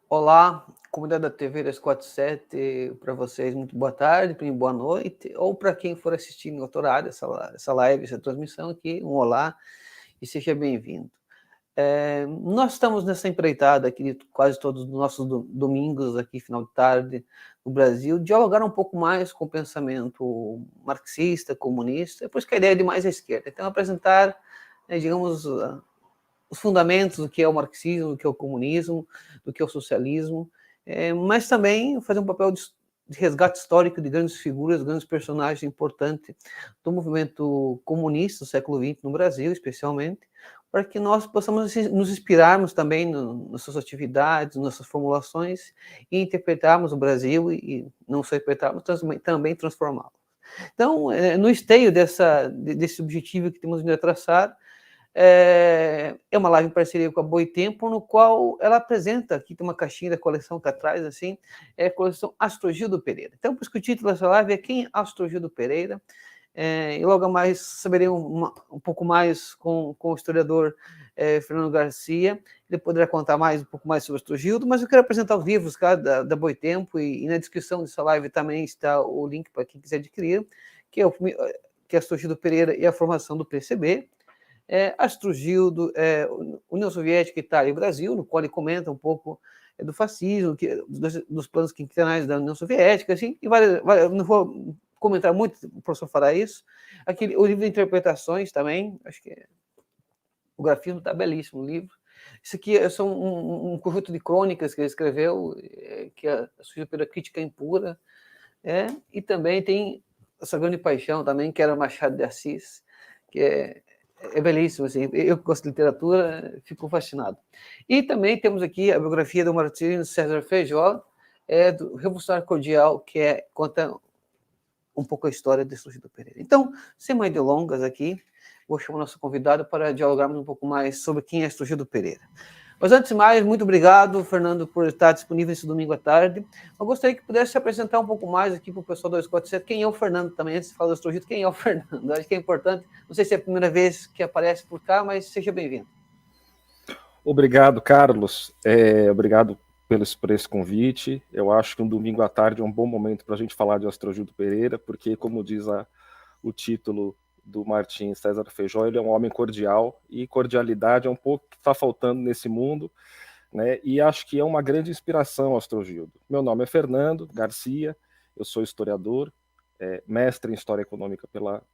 Olá, comunidade da TV 247, para vocês, muito boa tarde, para mim, boa noite, ou para quem for assistir em outro horário, essa live, essa transmissão aqui, um olá e seja bem-vindo. Nós estamos nessa empreitada aqui, quase todos os nossos domingos, aqui, final de tarde, no Brasil, dialogar um pouco mais com o pensamento marxista, comunista, pois que a ideia é de mais à esquerda. Então, apresentar, digamos, os fundamentos do que é o marxismo, do que é o comunismo, do que é o socialismo, mas também fazer um papel de resgate histórico de grandes figuras, grandes personagens importantes do movimento comunista do século XX no Brasil, especialmente, para que nós possamos nos inspirarmos também nas suas atividades, nas suas formulações e interpretarmos o Brasil e não só interpretarmos, também transformá-lo. Então, no esteio desse objetivo que temos de traçar, é uma live em parceria com a Boitempo, no qual ela apresenta, aqui tem uma caixinha da coleção que atrás, assim, é a coleção Astrogildo Pereira. Então, por isso que o título dessa live é Quem é Astrogildo Pereira? E logo mais saberei um pouco mais com o historiador Fernando Garcia. Ele poderá contar um pouco mais sobre Astrogildo, mas eu quero apresentar os livros da Boitempo, e na descrição dessa live também está o link para quem quiser adquirir, que é Astrogildo Pereira e a formação do PCB. Astrogildo, União Soviética, Itália e Brasil, no qual ele comenta um pouco do fascismo, dos planos quinquenais da União Soviética, assim, e não vou comentar muito, o professor fará isso. O livro de interpretações também, acho que o grafismo está belíssimo, o livro. Isso aqui é só um conjunto de crônicas que ele escreveu, que é surgiu pela crítica impura, e também tem essa grande paixão também, que era Machado de Assis, que é belíssimo, assim. Eu que gosto de literatura, fico fascinado. E também temos aqui a biografia do Martírio César Feijó, do Revolucionário Cordial, que conta um pouco a história de Astrogildo Pereira. Então, sem mais delongas aqui, vou chamar o nosso convidado para dialogarmos um pouco mais sobre quem é Astrogildo Pereira. Mas antes de mais, muito obrigado, Fernando, por estar disponível esse domingo à tarde. Eu gostaria que pudesse se apresentar um pouco mais aqui para o pessoal do 247. Quem é o Fernando também? Antes de falar do Astrogildo, quem é o Fernando? Acho que é importante. Não sei se é a primeira vez que aparece por cá, mas seja bem-vindo. Obrigado, Carlos. Obrigado por esse convite. Eu acho que um domingo à tarde é um bom momento para a gente falar de Astrogildo Pereira, porque, como diz o título do Martim César Feijó, ele é um homem cordial, e cordialidade é um pouco que está faltando nesse mundo, né? E acho que é uma grande inspiração, Astrogildo. Meu nome é Fernando Garcia, eu sou historiador, mestre em História Econômica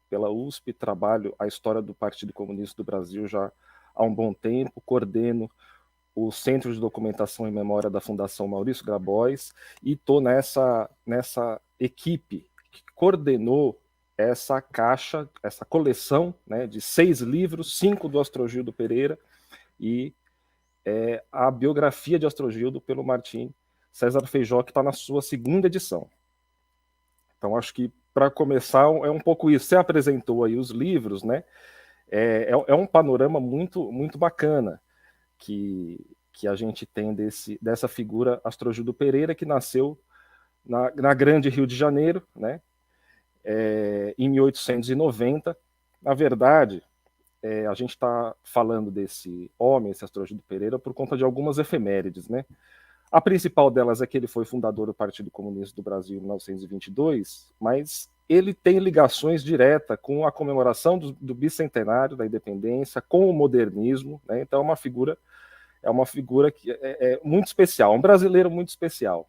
pela USP, trabalho a história do Partido Comunista do Brasil já há um bom tempo, coordeno o Centro de Documentação e Memória da Fundação Maurício Grabois, e estou nessa equipe que coordenou essa caixa, essa coleção, né, de 6 livros, 5 do Astrogildo Pereira e a biografia de Astrogildo pelo Martim César Feijó, que está na sua 2ª edição. Então, acho que, para começar, é um pouco isso. Você apresentou aí os livros, né? É um panorama muito, muito bacana que a gente tem dessa figura Astrogildo Pereira, que nasceu na grande Rio de Janeiro, né? Em 1890. Na verdade, a gente está falando desse homem, esse Astrogildo Pereira, por conta de algumas efemérides, né? A principal delas é que ele foi fundador do Partido Comunista do Brasil em 1922, mas ele tem ligações diretas com a comemoração do bicentenário da independência, com o modernismo, né? Então é uma figura que é muito especial, um brasileiro muito especial.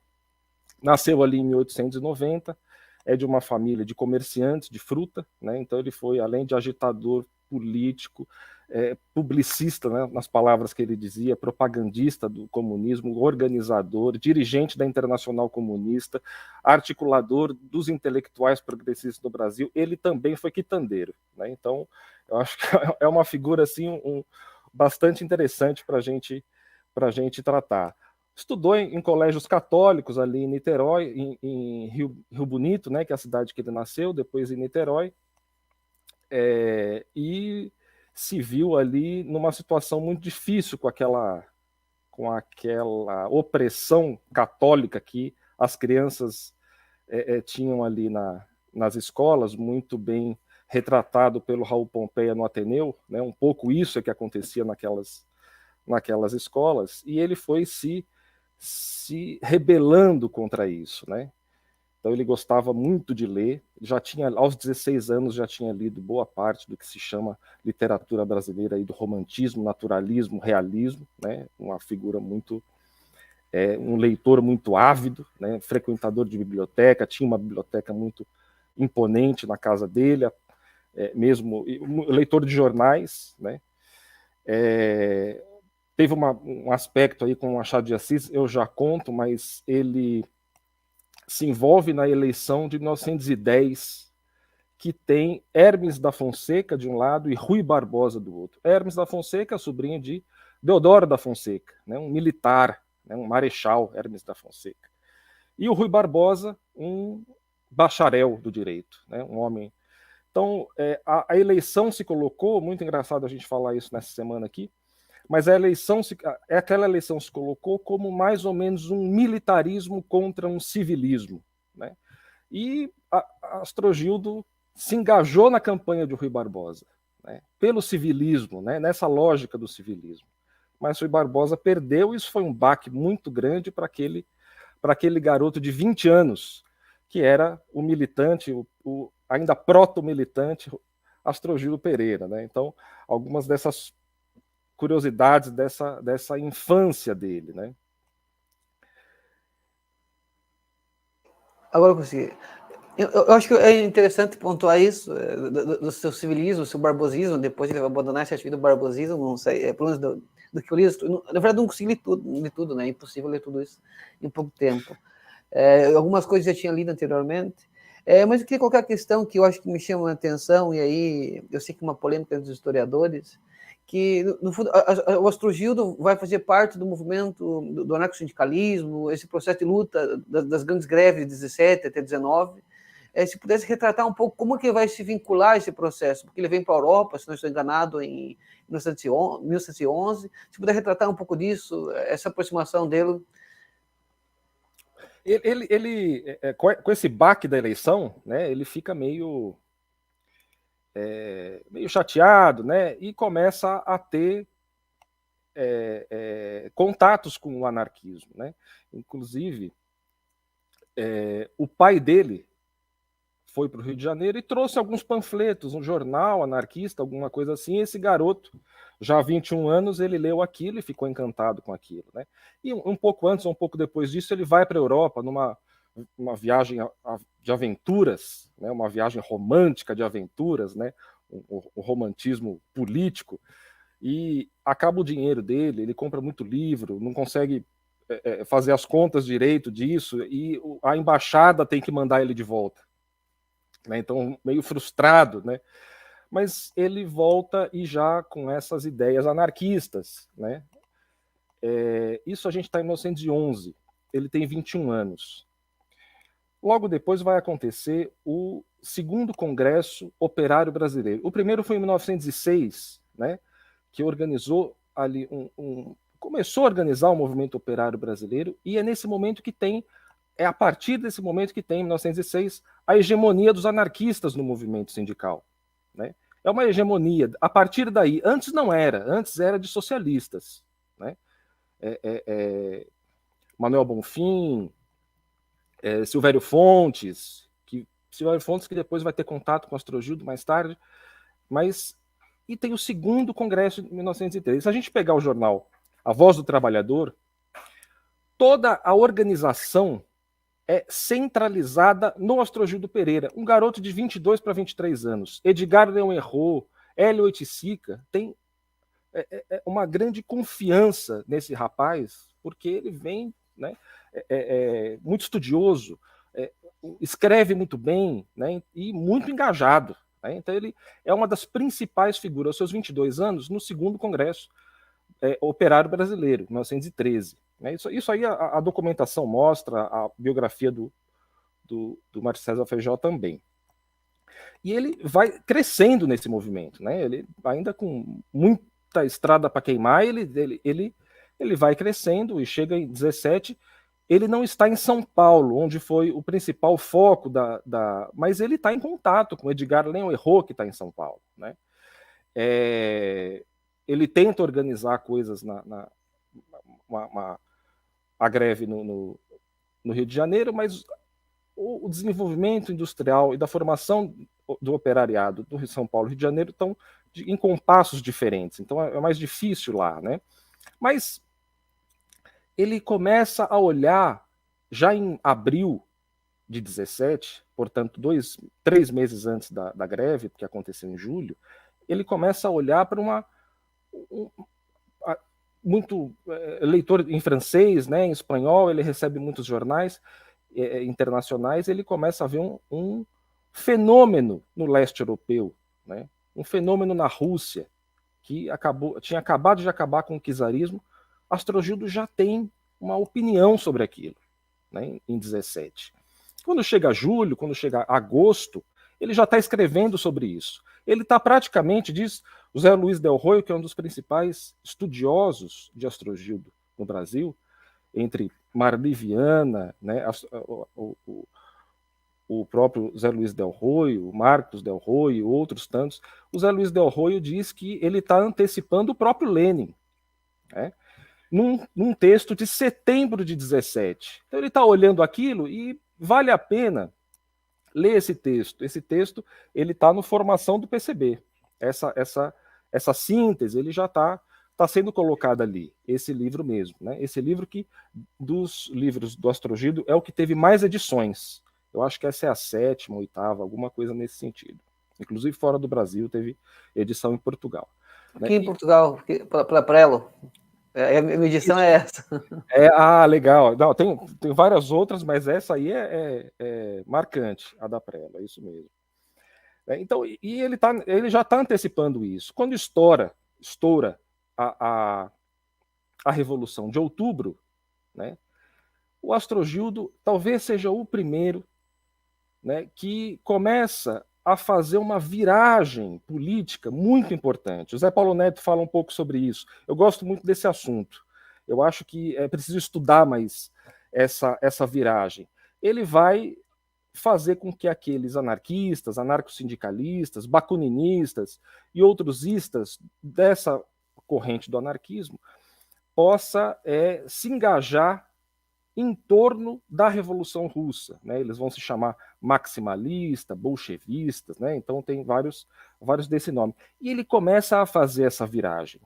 Nasceu ali em 1890, é de uma família de comerciantes de fruta, né? Então ele foi, além de agitador político, publicista, né, nas palavras que ele dizia, propagandista do comunismo, organizador, dirigente da Internacional Comunista, articulador dos intelectuais progressistas do Brasil. Ele também foi quitandeiro, né? Então, eu acho que é uma figura assim, bastante interessante para a gente tratar. Estudou em colégios católicos ali em Niterói, em Rio Bonito, né, que é a cidade que ele nasceu, depois em Niterói, e se viu ali numa situação muito difícil com aquela opressão católica que as crianças tinham ali nas escolas, muito bem retratado pelo Raul Pompeia no Ateneu, né? Um pouco isso é que acontecia naquelas escolas, e ele foi se se rebelando contra isso, né? Então ele gostava muito de ler, já tinha, aos 16 anos, já tinha lido boa parte do que se chama literatura brasileira aí do romantismo, naturalismo, realismo, né? Uma figura muito, um leitor muito ávido, né? Frequentador de biblioteca, tinha uma biblioteca muito imponente na casa dele, mesmo leitor de jornais, né? Teve um aspecto aí com o Machado de Assis, eu já conto, mas ele se envolve na eleição de 1910, que tem Hermes da Fonseca de um lado e Rui Barbosa do outro. Hermes da Fonseca, sobrinho de Deodoro da Fonseca, né, um militar, né, um marechal, Hermes da Fonseca. E o Rui Barbosa, um bacharel do direito, né, um homem. Então, a eleição se colocou, muito engraçado a gente falar isso nessa semana aqui, mas aquela eleição se colocou como mais ou menos um militarismo contra um civilismo, né? E Astrogildo se engajou na campanha de Rui Barbosa, né? Pelo civilismo, né? Nessa lógica do civilismo. Mas Rui Barbosa perdeu, e isso foi um baque muito grande para aquele garoto de 20 anos, que era o militante, o ainda proto-militante Astrogildo Pereira, né? Então, algumas dessas curiosidades dessa infância dele, né? Agora eu consegui. Eu acho que é interessante pontuar isso, do seu civilismo, do seu barbosismo, depois ele vai abandonar esse artigo do barbosismo, não sei, pelo menos do que eu li. Na verdade, não consegui ler tudo, né? É impossível ler tudo isso em pouco tempo. Algumas coisas eu já tinha lido anteriormente, mas eu queria colocar a questão que eu acho que me chama a atenção, e aí eu sei que é uma polêmica dos historiadores, que, no fundo, o Astrogildo vai fazer parte do movimento do anarcossindicalismo, esse processo de luta das grandes greves de 17 até 19, se pudesse retratar um pouco como que ele vai se vincular a esse processo, porque ele vem para a Europa, se não estou enganado, em 1911, se puder retratar um pouco disso, essa aproximação dele. Ele com esse baque da eleição, né, ele fica meio chateado, né, e começa a ter contatos com o anarquismo, né? Inclusive, o pai dele foi para o Rio de Janeiro e trouxe alguns panfletos, um jornal anarquista, alguma coisa assim. Esse garoto, já há 21 anos, ele leu aquilo e ficou encantado com aquilo, né? E um pouco antes, ou um pouco depois disso, ele vai para a Europa numa viagem de aventuras, né? Uma viagem romântica de aventuras, né? O romantismo político, e acaba o dinheiro dele, ele compra muito livro, não consegue fazer as contas direito disso, e a embaixada tem que mandar ele de volta. Né? Então, meio frustrado, né? Mas ele volta e já com essas ideias anarquistas, né? Isso a gente está em 1911, ele tem 21 anos. Logo depois vai acontecer o segundo Congresso Operário Brasileiro. O primeiro foi em 1906, né? Que organizou ali começou a organizar o movimento operário brasileiro, e é nesse momento que tem, a partir desse momento que tem, em 1906, a hegemonia dos anarquistas no movimento sindical, né? É uma hegemonia. A partir daí, antes não era, antes era de socialistas, né? Manuel Bonfim, Silvério Fontes, que depois vai ter contato com Astrogildo mais tarde, mas e tem o segundo congresso de 1903. Se a gente pegar o jornal A Voz do Trabalhador, toda a organização é centralizada no Astrogildo Pereira, um garoto de 22 para 23 anos. Edgar Leão Errou, Hélio Oiticica, tem uma grande confiança nesse rapaz, porque ele vem, né, muito estudioso, escreve muito bem, né, e muito engajado. Né? Então ele é uma das principais figuras, aos seus 22 anos, no segundo Congresso Operário Brasileiro, 1913. Né? Isso aí a documentação mostra, a biografia do Marcio César Feijó também. E ele vai crescendo nesse movimento, né? Ele ainda com muita estrada para queimar, ele vai crescendo e chega em 17. Ele não está em São Paulo, onde foi o principal foco mas ele está em contato com Edgar Leão Errou, que está em São Paulo, né? Ele tenta organizar coisas a greve no Rio de Janeiro, mas o desenvolvimento industrial e da formação do operariado do São Paulo e Rio de Janeiro estão em compassos diferentes, então é mais difícil lá, né? Mas ele começa a olhar, já em abril de 17, portanto 3 meses antes da greve, que aconteceu em julho, ele começa a olhar para muito leitor em francês, né, em espanhol, ele recebe muitos jornais internacionais, ele começa a ver um fenômeno no leste europeu, né, um fenômeno na Rússia, que tinha acabado de acabar com o czarismo. Astrogildo já tem uma opinião sobre aquilo, né, em 17. Quando chega julho, quando chega agosto, ele já está escrevendo sobre isso. Ele está praticamente, diz o Zé Luiz Del Roio, que é um dos principais estudiosos de Astrogildo no Brasil, entre Marli Viana, né, o próprio Zé Luiz Del Roio, Marcos Del Roio e outros tantos. O Zé Luiz Del Roio diz que ele está antecipando o próprio Lenin, né, num texto de setembro de 17. Então ele está olhando aquilo e vale a pena ler esse texto. Esse texto ele está no Formação do PCB. Essa síntese ele já está sendo colocada ali. Esse livro mesmo, né? Esse livro que dos livros do Astrogildo é o que teve mais edições. Eu acho que essa é a 7ª, 8ª, alguma coisa nesse sentido. Inclusive fora do Brasil teve edição em Portugal. Aqui em Portugal, para Prelo. A minha edição é essa. Legal. Não, tem várias outras, mas essa aí é marcante, a da Prelo, é isso mesmo. Então, ele já está antecipando isso. Quando estoura a Revolução de Outubro, né, o Astrogildo talvez seja o primeiro, né, que começa a fazer uma viragem política muito importante. O Zé Paulo Neto fala um pouco sobre isso. Eu gosto muito desse assunto. Eu acho que é preciso estudar mais essa viragem. Ele vai fazer com que aqueles anarquistas, anarcossindicalistas, bakuninistas e outros istas dessa corrente do anarquismo possa se engajar em torno da Revolução Russa, né? Eles vão se chamar maximalista, bolchevistas, né? Então tem vários desse nome. E ele começa a fazer essa viragem.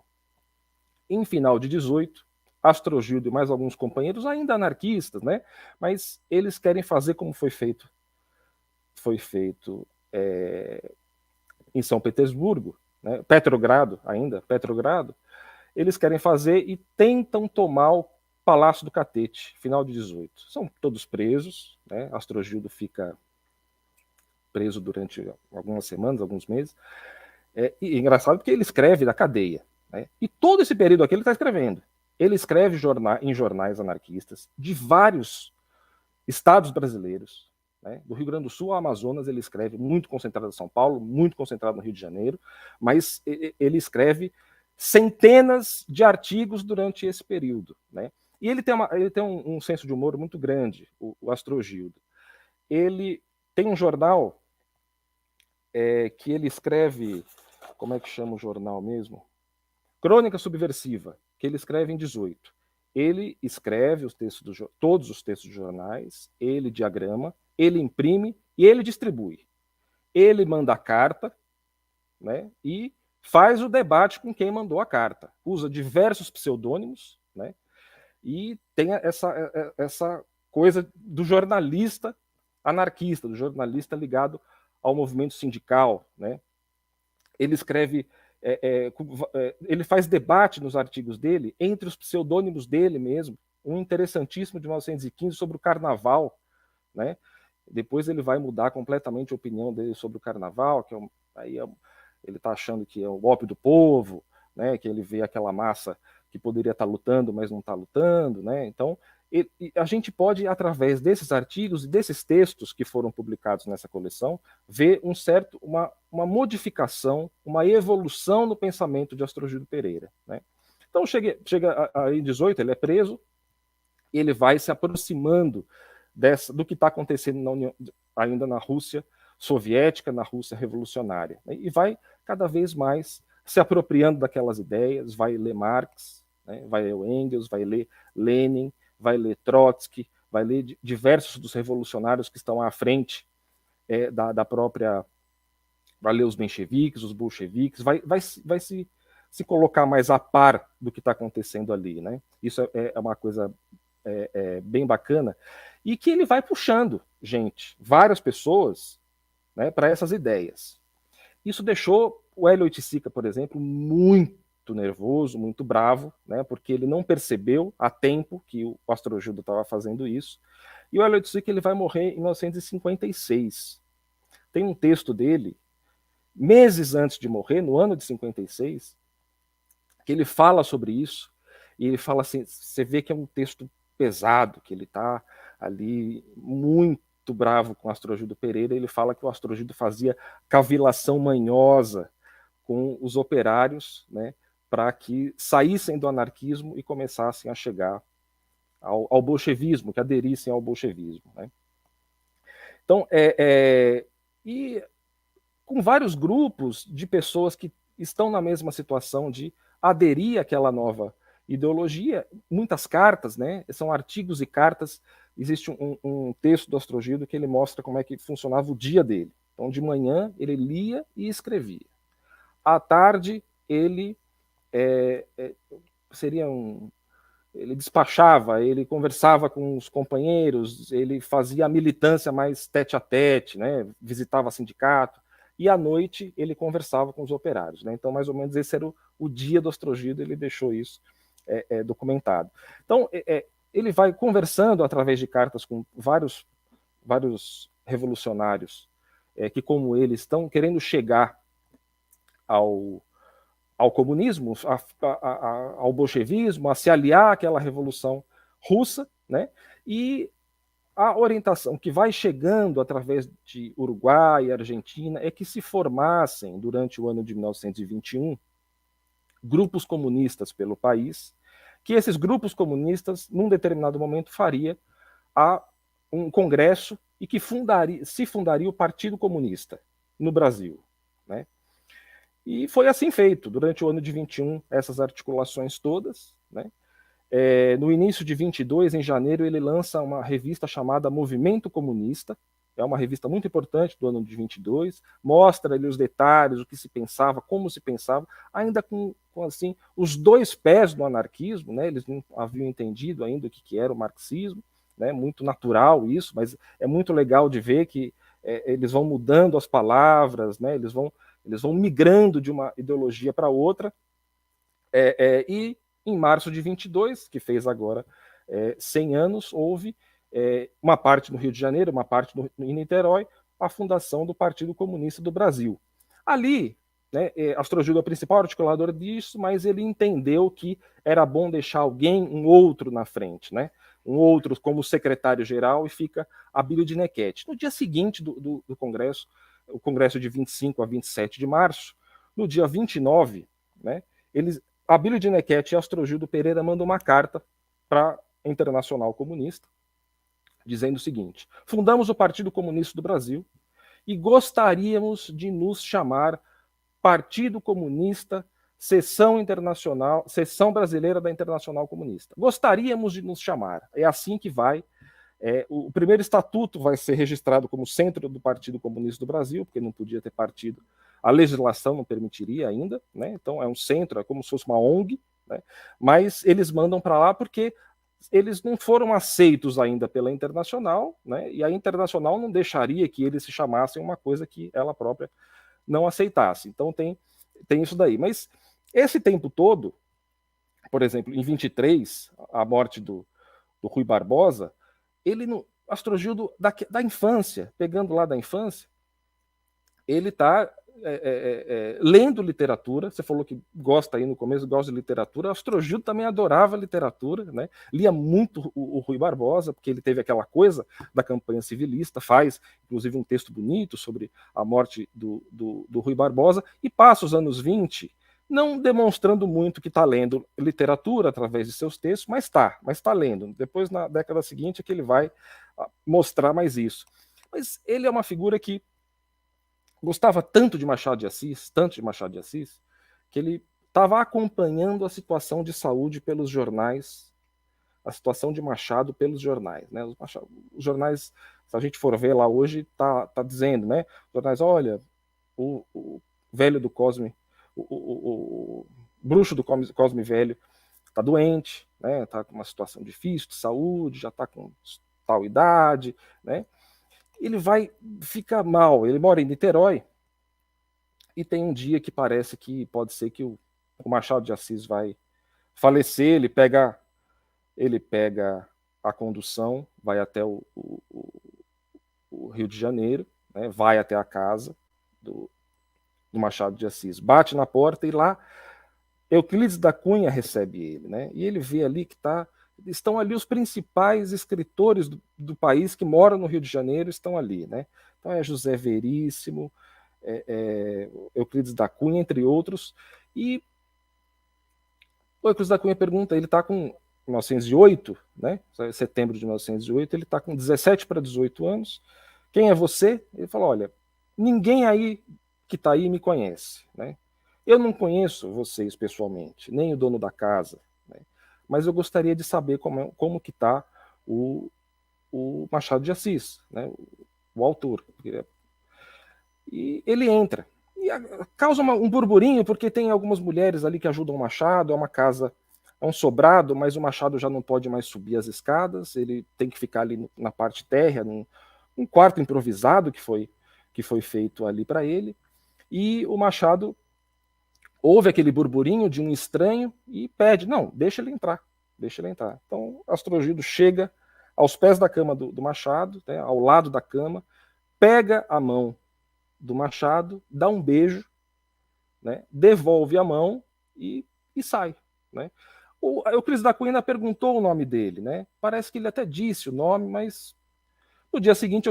Em final de 18, Astrogildo e mais alguns companheiros, ainda anarquistas, né? Mas eles querem fazer como foi feito em São Petersburgo, né? Petrogrado, eles querem fazer e tentam tomar o Palácio do Catete, final de 18. São todos presos, né? Astrogildo fica preso durante algumas semanas, alguns meses. E é engraçado porque ele escreve da cadeia, né? E todo esse período aqui ele está escrevendo. Ele escreve em jornais anarquistas de vários estados brasileiros, né? Do Rio Grande do Sul ao Amazonas ele escreve, muito concentrado em São Paulo, muito concentrado no Rio de Janeiro, mas ele escreve centenas de artigos durante esse período, né? E ele tem um senso de humor muito grande, o Astrogildo. Ele tem um jornal que ele escreve, como é que chama o jornal mesmo? Crônica Subversiva, que ele escreve em 18. Ele escreve todos os textos de jornais, ele diagrama, ele imprime e ele distribui. Ele manda a carta, né, e faz o debate com quem mandou a carta. Usa diversos pseudônimos, né, e tem essa coisa do jornalista anarquista, do jornalista ligado ao movimento sindical, né? Ele escreve, ele faz debate nos artigos dele entre os pseudônimos dele mesmo, um interessantíssimo de 1915 sobre o carnaval, né? Depois ele vai mudar completamente a opinião dele sobre o carnaval, que ele está achando que é o golpe do povo, né? Que ele vê aquela massa que poderia estar lutando, mas não está lutando, né? Então, a gente pode, através desses artigos e desses textos que foram publicados nessa coleção, ver uma modificação, uma evolução no pensamento de Astrogildo Pereira, né? Então, chega em 18, ele é preso, e ele vai se aproximando do que está acontecendo ainda na Rússia soviética, na Rússia revolucionária, né? E vai cada vez mais se apropriando daquelas ideias, vai ler Marx, né? Vai ler Engels, vai ler Lenin, vai ler Trotsky, vai ler diversos dos revolucionários que estão à frente da própria... Vai ler os mencheviques, os bolcheviques, vai se colocar mais a par do que está acontecendo ali, né? Isso é uma coisa bem bacana, e que ele vai puxando gente, várias pessoas, né, para essas ideias. Isso deixou o Hélio Oiticica, por exemplo, muito nervoso, muito bravo, né, porque ele não percebeu a tempo que o Astrojudo estava fazendo isso. E o Hélio Oiticica ele vai morrer em 1956. Tem um texto dele, meses antes de morrer, no ano de 56, que ele fala sobre isso, e ele fala assim, você vê que é um texto pesado, que ele está ali muito bravo com o Astrogildo Pereira. Ele fala que o Astrogildo fazia cavilação manhosa com os operários, né, para que saíssem do anarquismo e começassem a chegar ao bolchevismo, que aderissem ao bolchevismo, né? Então, e com vários grupos de pessoas que estão na mesma situação de aderir àquela nova ideologia, muitas cartas, né? São artigos e cartas. Existe um texto do Astrogildo que ele mostra como é que funcionava o dia dele. Então, de manhã, ele lia e escrevia. À tarde, ele ele despachava, ele conversava com os companheiros, ele fazia a militância mais tete a tete, né? Visitava sindicato, e à noite ele conversava com os operários, né? Então, mais ou menos, esse era o dia do Astrogildo, ele deixou isso documentado. Então, ele vai conversando através de cartas com vários revolucionários que, como ele, estão querendo chegar ao comunismo, ao bolchevismo, a se aliar àquela revolução russa, né? E a orientação que vai chegando através de Uruguai e Argentina é que se formassem, durante o ano de 1921, grupos comunistas pelo país, que esses grupos comunistas, num determinado momento, faria um congresso e que se fundaria o Partido Comunista no Brasil, né? E foi assim feito, durante o ano de 21, essas articulações todas, né? No início de 22, em janeiro, ele lança uma revista chamada Movimento Comunista. É uma revista muito importante do ano de 22, mostra ali os detalhes, o que se pensava, como se pensava, ainda com assim, os dois pés no anarquismo, né? Eles não haviam entendido ainda o que era o marxismo, né? Muito natural isso, mas é muito legal de ver que eles vão mudando as palavras, né? Eles vão migrando de uma ideologia para outra, e em março de 22, que fez agora 100 anos, houve uma parte no Rio de Janeiro, uma parte em Niterói, a fundação do Partido Comunista do Brasil. Ali, né, Astrogildo é o principal articulador disso, mas ele entendeu que era bom deixar um outro na frente, né? Um outro como secretário-geral, e fica Abílio de Nequete. No dia seguinte do Congresso, o Congresso de 25 a 27 de março, no dia 29, né, Abílio de Nequete e Astrogildo Pereira mandam uma carta para a Internacional Comunista, dizendo o seguinte: fundamos o Partido Comunista do Brasil e gostaríamos de nos chamar Partido Comunista, Seção Internacional, Seção Brasileira da Internacional Comunista. Gostaríamos de nos chamar. É assim que vai. O primeiro estatuto vai ser registrado como centro do Partido Comunista do Brasil, porque não podia ter partido, a legislação não permitiria ainda, né? Então é um centro, é como se fosse uma ONG, né? Mas eles mandam para lá porque eles não foram aceitos ainda pela Internacional, né? E a Internacional não deixaria que eles se chamassem uma coisa que ela própria não aceitasse. Então tem isso daí. Mas esse tempo todo, por exemplo, em 23, a morte do Rui Barbosa, Astrogildo, da infância, pegando lá da infância, ele está lendo literatura. Você falou que gosta aí no começo, gosta de literatura. Astrogildo também adorava literatura, né? Lia muito o Rui Barbosa, porque ele teve aquela coisa da campanha civilista, faz inclusive um texto bonito sobre a morte do Rui Barbosa, e passa os anos 20 não demonstrando muito que está lendo literatura através de seus textos, mas está lendo. Depois, na década seguinte, é que ele vai mostrar mais isso. Mas ele é uma figura que gostava tanto de Machado de Assis, que ele estava acompanhando a situação de saúde pelos jornais a situação de Machado pelos jornais, né? Os jornais, se a gente for ver lá hoje, tá dizendo, né? Os jornais, olha, o velho do Cosme, o bruxo do Cosme velho está doente, né? Está com uma situação difícil de saúde, já está com tal idade, né? Ele fica mal. Ele mora em Niterói e tem um dia que parece que pode ser que o Machado de Assis vai falecer. Ele pega a condução, vai até o Rio de Janeiro, né? Vai até a casa do Machado de Assis, bate na porta e lá Euclides da Cunha recebe ele, né? E ele vê ali que estão ali os principais escritores do país que moram no Rio de Janeiro, estão ali, né? Então é José Veríssimo, Euclides da Cunha, entre outros, e o Euclides da Cunha pergunta, ele está com 1908, né? Setembro de 1908, ele está com 17 para 18 anos. Quem é você? Ele fala, olha, ninguém aí que está aí me conhece, né? Eu não conheço vocês pessoalmente, nem o dono da casa, né? Mas eu gostaria de saber como que está o Machado de Assis, né? O autor. E ele entra. E causa um burburinho, porque tem algumas mulheres ali que ajudam o Machado, é uma casa, é um sobrado, mas o Machado já não pode mais subir as escadas, ele tem que ficar ali na parte térrea, num quarto improvisado que foi feito ali para ele, e o Machado ouve aquele burburinho de um estranho e pede, não, deixa ele entrar. Então, Astrogildo chega aos pés da cama do Machado, né, ao lado da cama, pega a mão do Machado, dá um beijo, né, devolve a mão e sai. Né? O Euclides da Cunha perguntou o nome dele, né? Parece que ele até disse o nome, mas no dia seguinte,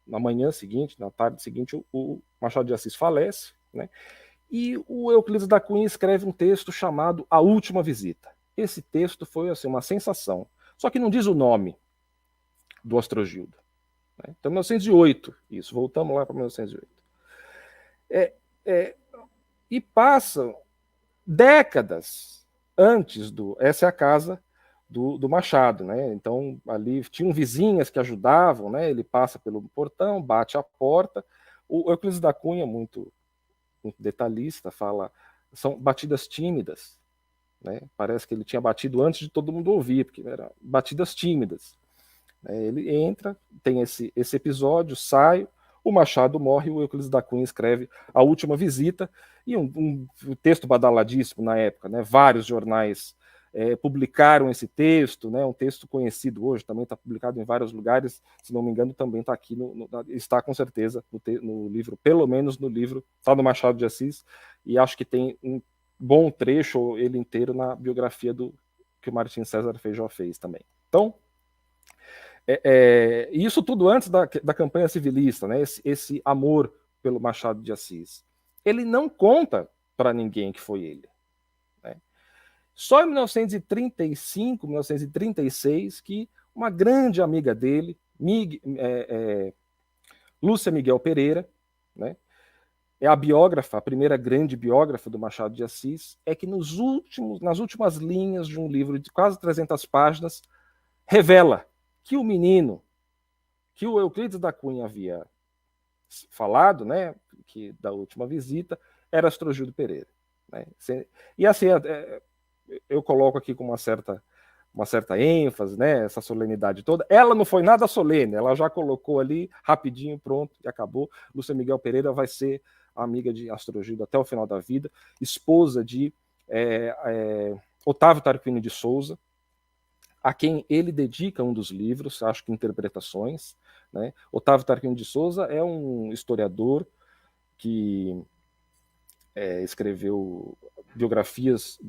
na manhã seguinte, na tarde seguinte, o Machado de Assis falece, né? E o Euclides da Cunha escreve um texto chamado A Última Visita. Esse texto foi assim, uma sensação. Só que não diz o nome do Astrogildo. Né? Então, 1908, isso, voltamos lá para 1908. E passam décadas antes essa é a casa do Machado, né? Então ali tinham vizinhas que ajudavam, né? Ele passa pelo portão, bate a porta. O Euclides da Cunha, muito detalhista, fala, são batidas tímidas, né? Parece que ele tinha batido antes de todo mundo ouvir, porque eram batidas tímidas. Ele entra, tem esse episódio, sai, o Machado morre, o Euclides da Cunha escreve A Última Visita, e um texto badaladíssimo na época, né? Vários jornais publicaram esse texto, né? Um texto conhecido hoje, também está publicado em vários lugares, se não me engano, também está aqui, está com certeza no livro, pelo menos no livro, está no Machado de Assis, e acho que tem um bom trecho, ele inteiro, na biografia que o Martim César Feijó fez também. Então, isso tudo antes da campanha civilista, né? Esse amor pelo Machado de Assis. Ele não conta para ninguém que foi ele. Né? Só em 1935, 1936, que uma grande amiga dele, Lúcia Miguel Pereira, né? É a primeira grande biógrafa do Machado de Assis, é que nas últimas linhas de um livro de quase 300 páginas, revela que o menino que o Euclides da Cunha havia falado, né, que da última visita, era Astrogildo Pereira. Né? E assim, eu coloco aqui com uma certa ênfase, né, essa solenidade toda. Ela não foi nada solene, ela já colocou ali, rapidinho, pronto, e acabou. Lúcia Miguel Pereira vai ser amiga de Astrogildo até o final da vida, esposa de Otávio Tarquínio de Souza, a quem ele dedica um dos livros, acho que Interpretações. Né? Otávio Tarquínio de Souza é um historiador que escreveu biografias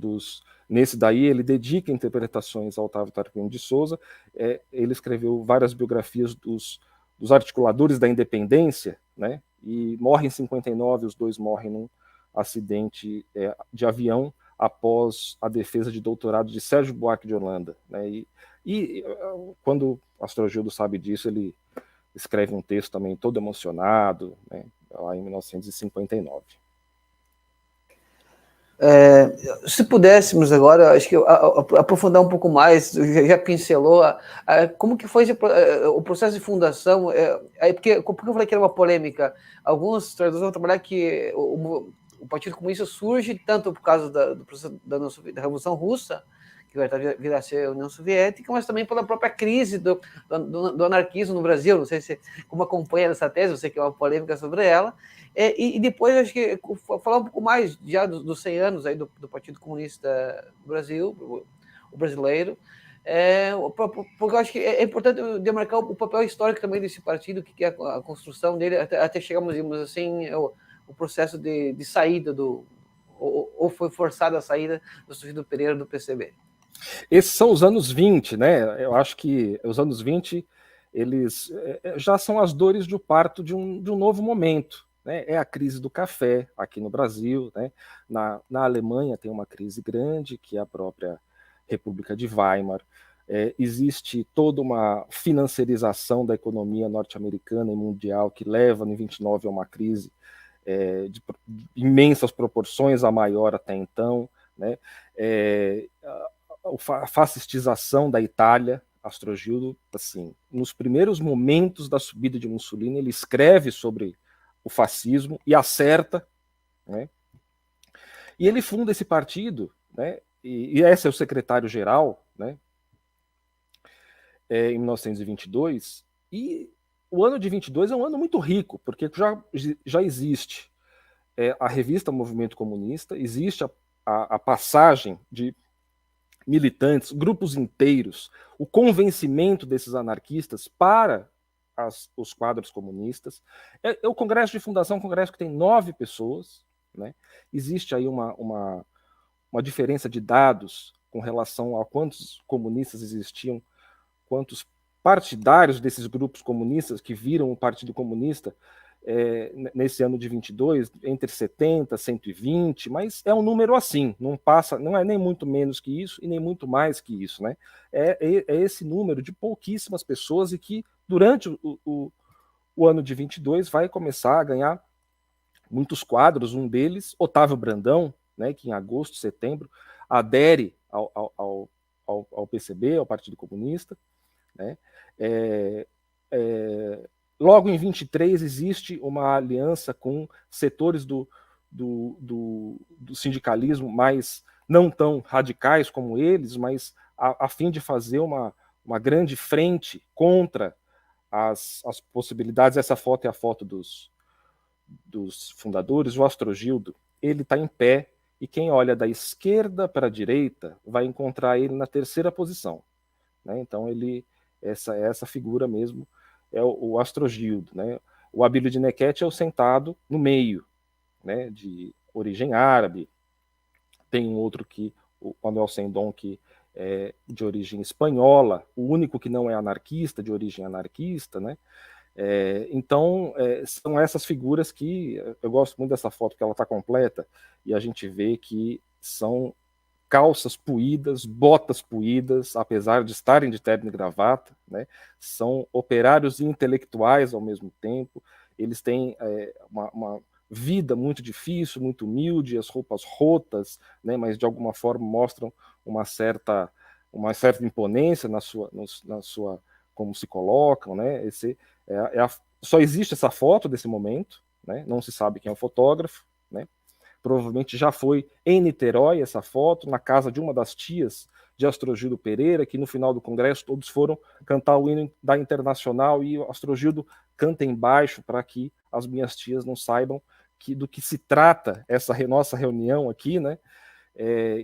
Nesse daí, ele dedica interpretações ao Otávio Tarquínio de Souza. Ele escreveu várias biografias dos articuladores da independência, né? E morre em 59, os dois morrem num acidente de avião após a defesa de doutorado de Sérgio Buarque de Holanda. Né? E quando Astrogildo sabe disso, ele escreve um texto também todo emocionado, né? Lá em 1959. Se pudéssemos agora, acho que aprofundar um pouco mais, já pincelou como que foi o processo de fundação, porque eu falei que era uma polêmica, alguns historiadores vão trabalhar que o Partido Comunista surge tanto por causa do processo da Revolução Russa, que vai virar a ser a União Soviética, mas também pela própria crise do anarquismo no Brasil. Não sei se como acompanha essa tese, eu sei que é uma polêmica sobre ela. E depois, acho que falar um pouco mais já dos 100 anos aí do Partido Comunista do Brasil, o brasileiro, porque eu acho que é importante demarcar o papel histórico também desse partido, que é a construção dele, até chegarmos, assim, o processo de saída ou foi forçada a saída do Silvio Pereira do PCB. Esses são os anos 20, né? Eu acho que os anos 20, eles já são as dores do parto de um novo momento, né? É a crise do café aqui no Brasil, né? Na Alemanha tem uma crise grande, que é a própria República de Weimar. Existe toda uma financiarização da economia norte-americana e mundial que leva, em 29, a uma crise de imensas proporções, a maior até então, né? A fascistização da Itália. Astrogildo, assim, nos primeiros momentos da subida de Mussolini, ele escreve sobre o fascismo e acerta, né? E ele funda esse partido, né? E esse é o secretário-geral, né? Em 1922, e o ano de 22 é um ano muito rico, porque já existe a revista Movimento Comunista, existe a passagem de militantes, grupos inteiros, o convencimento desses anarquistas para os quadros comunistas. O Congresso de Fundação é um congresso que tem 9 pessoas, né? Existe aí uma diferença de dados com relação a quantos comunistas existiam, quantos partidários desses grupos comunistas que viram o Partido Comunista nesse ano de 22, entre 70 e 120, mas é um número assim, não é nem muito menos que isso e nem muito mais que isso, né? É esse número de pouquíssimas pessoas e que durante o ano de 22 vai começar a ganhar muitos quadros, um deles, Otávio Brandão, né, que em agosto, setembro, adere ao PCB, ao Partido Comunista, né? Logo em 23 existe uma aliança com setores do sindicalismo mais não tão radicais como eles, mas a fim de fazer uma grande frente contra as possibilidades. Essa foto é a foto dos fundadores. O Astrogildo, ele está em pé, e quem olha da esquerda para a direita vai encontrar ele na terceira posição, né? Então essa figura mesmo é o Astrogildo, né? O Abílio de Nequete é o sentado no meio, né, de origem árabe. Tem um outro o Manuel Sendon, que é de origem espanhola, o único que não é anarquista, de origem anarquista, né? Então, são essas figuras que eu gosto muito dessa foto, porque ela está completa, e a gente vê que são calças puídas, botas puídas, apesar de estarem de terno e gravata, né? São operários e intelectuais ao mesmo tempo. Eles têm uma vida muito difícil, muito humilde, as roupas rotas, né? Mas de alguma forma mostram uma certa imponência na sua como se colocam, né? Só existe essa foto desse momento, né? Não se sabe quem é o fotógrafo, né? Provavelmente já foi em Niterói essa foto, na casa de uma das tias de Astrogildo Pereira, que no final do congresso todos foram cantar o hino da Internacional, e o Astrogildo canta embaixo para que as minhas tias não saibam do que se trata essa nossa reunião aqui, né?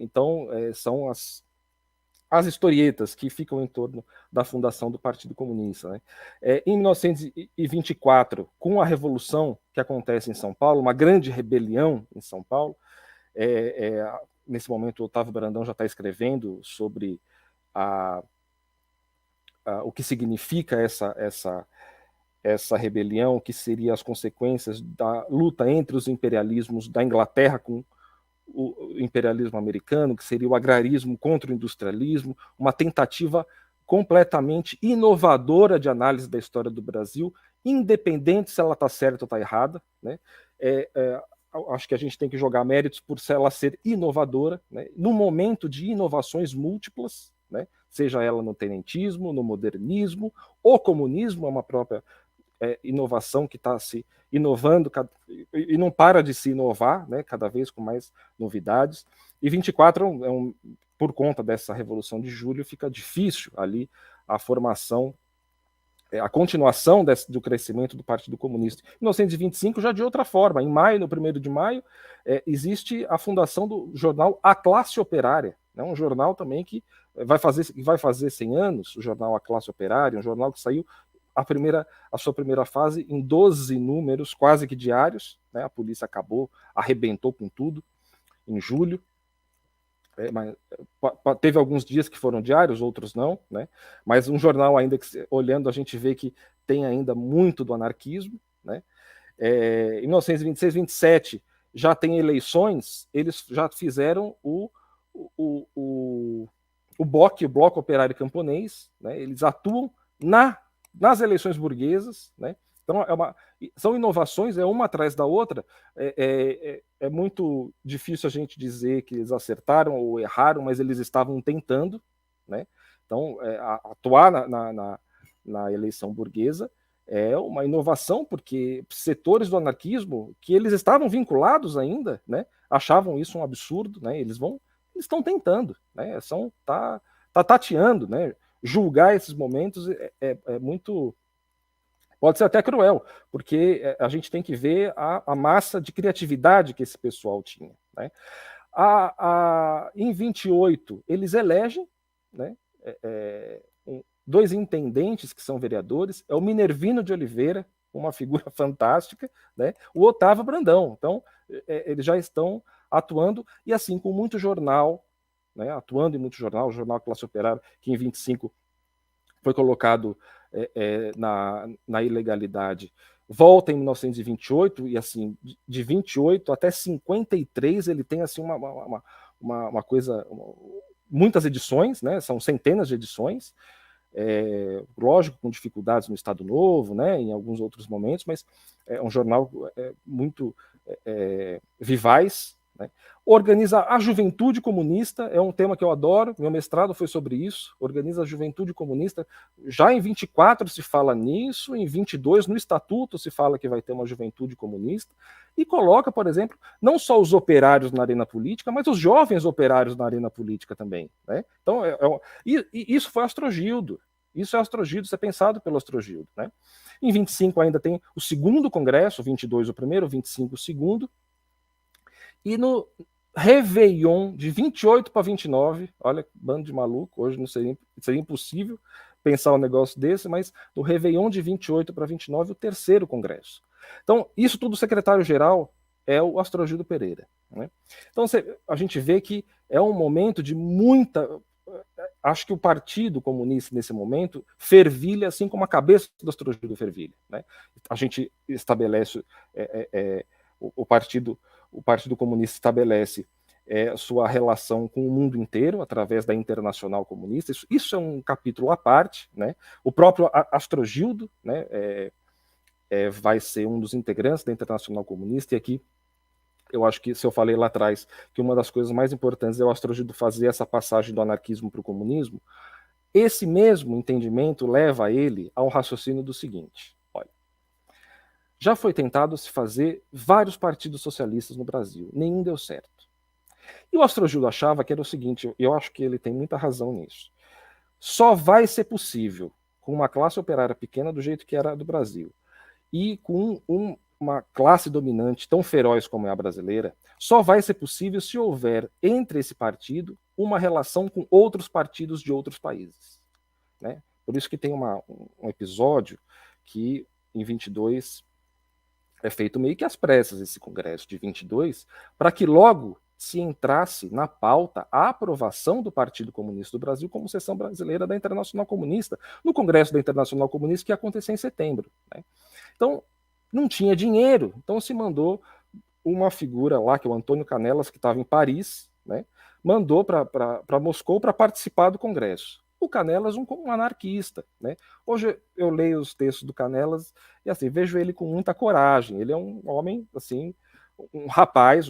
Então, são as historietas que ficam em torno da fundação do Partido Comunista, né? Em 1924, com a Revolução que acontece em São Paulo, uma grande rebelião em São Paulo, nesse momento o Otávio Brandão já está escrevendo sobre o que significa essa rebelião, o que seriam as consequências da luta entre os imperialismos da Inglaterra com o imperialismo americano, que seria o agrarismo contra o industrialismo, uma tentativa completamente inovadora de análise da história do Brasil, independente se ela está certa ou está errada, né? acho que a gente tem que jogar méritos por ela ser inovadora, né? No momento de inovações múltiplas, né? Seja ela no tenentismo, no modernismo, o comunismo é uma própria inovação que está se inovando e não para de se inovar, né? Cada vez com mais novidades. E 24 por conta dessa Revolução de Julho, fica difícil ali a formação, a continuação do crescimento do Partido Comunista. Em 1925, já de outra forma, em maio, no 1º de maio, existe a fundação do jornal A Classe Operária, né, um jornal também que vai fazer 100 anos, o jornal A Classe Operária, um jornal que saiu a sua primeira fase em 12 números, quase que diários, né, a polícia arrebentou com tudo, em julho. Mas teve alguns dias que foram diários, outros não, né? Mas um jornal ainda que, olhando, a gente vê que tem ainda muito do anarquismo, né? Em 1926, 27, já tem eleições, eles já fizeram o BOC, o Bloco Operário Camponês, né? Eles atuam nas eleições burguesas, né? Então, são inovações, uma atrás da outra. É muito difícil a gente dizer que eles acertaram ou erraram, mas eles estavam tentando, né? Então, atuar na eleição burguesa é uma inovação, porque setores do anarquismo, que eles estavam vinculados ainda, né, achavam isso um absurdo, né? Eles estão tentando, né? Tá tateando, né? Julgar esses momentos é muito... Pode ser até cruel, porque a gente tem que ver a massa de criatividade que esse pessoal tinha, né? Em 28, eles elegem, né, 2 intendentes que são vereadores, é o Minervino de Oliveira, uma figura fantástica, né, o Otávio Brandão. Então, eles já estão atuando, e assim, com muito jornal, né, atuando em muito jornal, o Jornal Classe Operária, que em 25 foi colocado na ilegalidade, volta em 1928, e assim, de 28 até 53, ele tem assim uma coisa, muitas edições, né? São centenas de edições, lógico, com dificuldades no Estado Novo, né? Em alguns outros momentos, mas é um jornal muito vivaz, né? Organiza a Juventude Comunista, é um tema que eu adoro, meu mestrado foi sobre isso, organiza a Juventude Comunista, já em 24 se fala nisso, em 22 no Estatuto se fala que vai ter uma Juventude Comunista, e coloca, por exemplo, não só os operários na arena política, mas os jovens operários na arena política também, né? Então, e isso foi Astrogildo, isso é pensado pelo Astrogildo, né? Em 25 ainda tem o segundo congresso, 22 o primeiro, 25 o segundo, e no Réveillon, de 28 para 29, olha, bando de maluco, hoje não seria impossível pensar um negócio desse, mas no Réveillon de 28 para 29, o terceiro congresso. Então, isso tudo o secretário-geral é o Astrogildo Pereira, né? Então, a gente vê que é um momento de muita... Acho que o Partido Comunista, nesse momento, fervilha, assim como a cabeça do Astrogildo fervilha, né? A gente estabelece o Partido Comunista estabelece sua relação com o mundo inteiro através da Internacional Comunista. Isso é um capítulo à parte, né? O próprio Astrogildo, né, vai ser um dos integrantes da Internacional Comunista, e aqui eu acho que, se eu falei lá atrás que uma das coisas mais importantes é o Astrogildo fazer essa passagem do anarquismo para o comunismo, esse mesmo entendimento leva ele a um raciocínio do seguinte: olha, já foi tentado se fazer vários partidos socialistas no Brasil, nenhum deu certo. E o Astrogildo achava que era o seguinte, eu acho que ele tem muita razão nisso, só vai ser possível com uma classe operária pequena do jeito que era do Brasil, e com uma classe dominante tão feroz como é a brasileira, só vai ser possível se houver entre esse partido uma relação com outros partidos de outros países, né? Por isso que tem um episódio que, em 22, é feito meio que às pressas esse congresso de 22, para que logo se entrasse na pauta a aprovação do Partido Comunista do Brasil como seção brasileira da Internacional Comunista, no Congresso da Internacional Comunista, que ia acontecer em setembro, né? Então, não tinha dinheiro, então se mandou uma figura lá, que é o Antônio Canelas, que estava em Paris, né, mandou para Moscou para participar do Congresso. O Canelas, um anarquista, né? Hoje eu leio os textos do Canelas e assim, vejo ele com muita coragem, ele é um homem assim, um rapaz,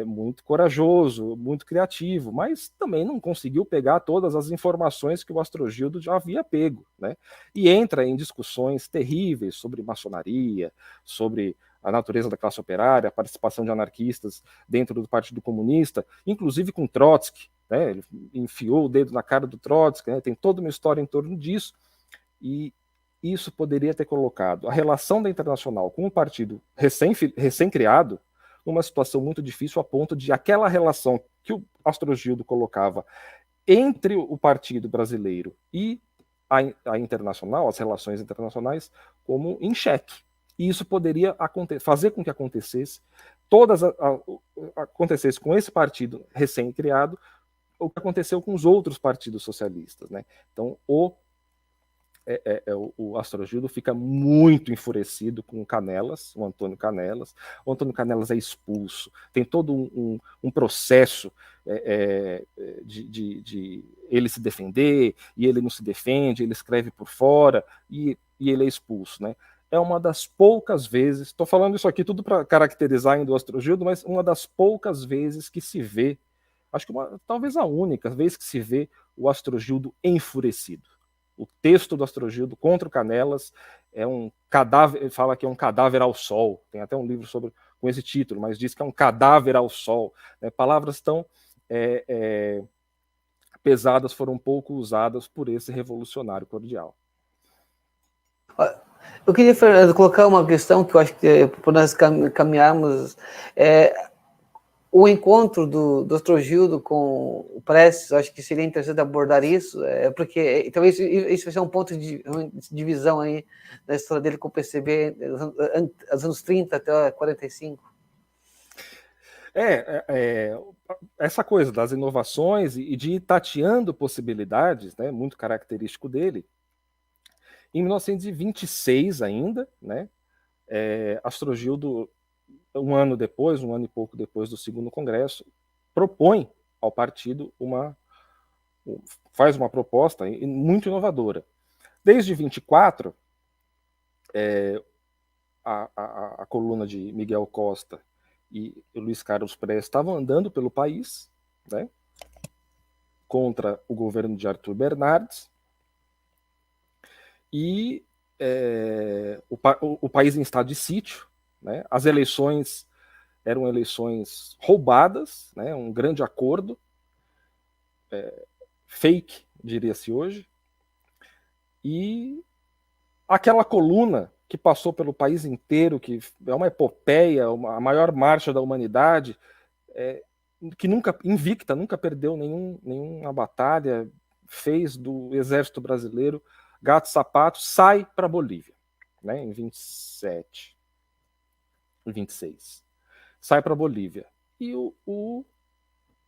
muito corajoso, muito criativo, mas também não conseguiu pegar todas as informações que o Astrogildo já havia pego, né? E entra em discussões terríveis sobre maçonaria, sobre a natureza da classe operária, a participação de anarquistas dentro do Partido Comunista, inclusive com Trotsky, né? Ele enfiou o dedo na cara do Trotsky, né? Tem toda uma história em torno disso, e isso poderia ter colocado a relação da Internacional com o partido recém-criado numa situação muito difícil, a ponto de aquela relação que o Astrogildo colocava entre o Partido Brasileiro e a Internacional, as relações internacionais, como em xeque. E isso poderia fazer com que acontecesse acontecesse com esse partido recém-criado o que aconteceu com os outros partidos socialistas, né? Então, o Astrogildo fica muito enfurecido com o Antônio Canelas. O Antônio Canelas é expulso. Tem todo um processo de ele se defender, e ele não se defende, ele escreve por fora, e ele é expulso, né? É uma das poucas vezes, estou falando isso aqui tudo para caracterizar ainda o Astrogildo, mas uma das poucas vezes que se vê, acho que talvez a única vez que se vê o Astrogildo enfurecido. O texto do Astrogildo contra o Canelas é um cadáver, ele fala que é um cadáver ao sol, tem até um livro com esse título, mas diz que é um cadáver ao sol, né? Palavras tão pesadas foram pouco usadas por esse revolucionário cordial. Eu queria colocar uma questão que eu acho que por nós caminharmos, o encontro do Astrogildo com o Prestes, acho que seria interessante abordar isso, porque talvez isso vai ser um ponto de divisão aí na história dele com o PCB, dos anos 30 até 45. Essa coisa das inovações e de ir tateando possibilidades, né, muito característico dele. Em 1926 ainda, né, Astrogildo, um ano e pouco depois do segundo congresso, propõe ao partido faz uma proposta muito inovadora. Desde 24, a coluna de Miguel Costa e Luiz Carlos Prestes estavam andando pelo país, né, contra o governo de Arthur Bernardes, e o país em estado de sítio, né, as eleições eram eleições roubadas, né, um grande acordo, fake, diria-se hoje, e aquela coluna que passou pelo país inteiro, que é uma epopeia, a maior marcha da humanidade, que nunca, invicta, nunca perdeu nenhuma batalha, fez do exército brasileiro gato sapato, sai para a Bolívia, né, em 27, 26. Sai para a Bolívia. E o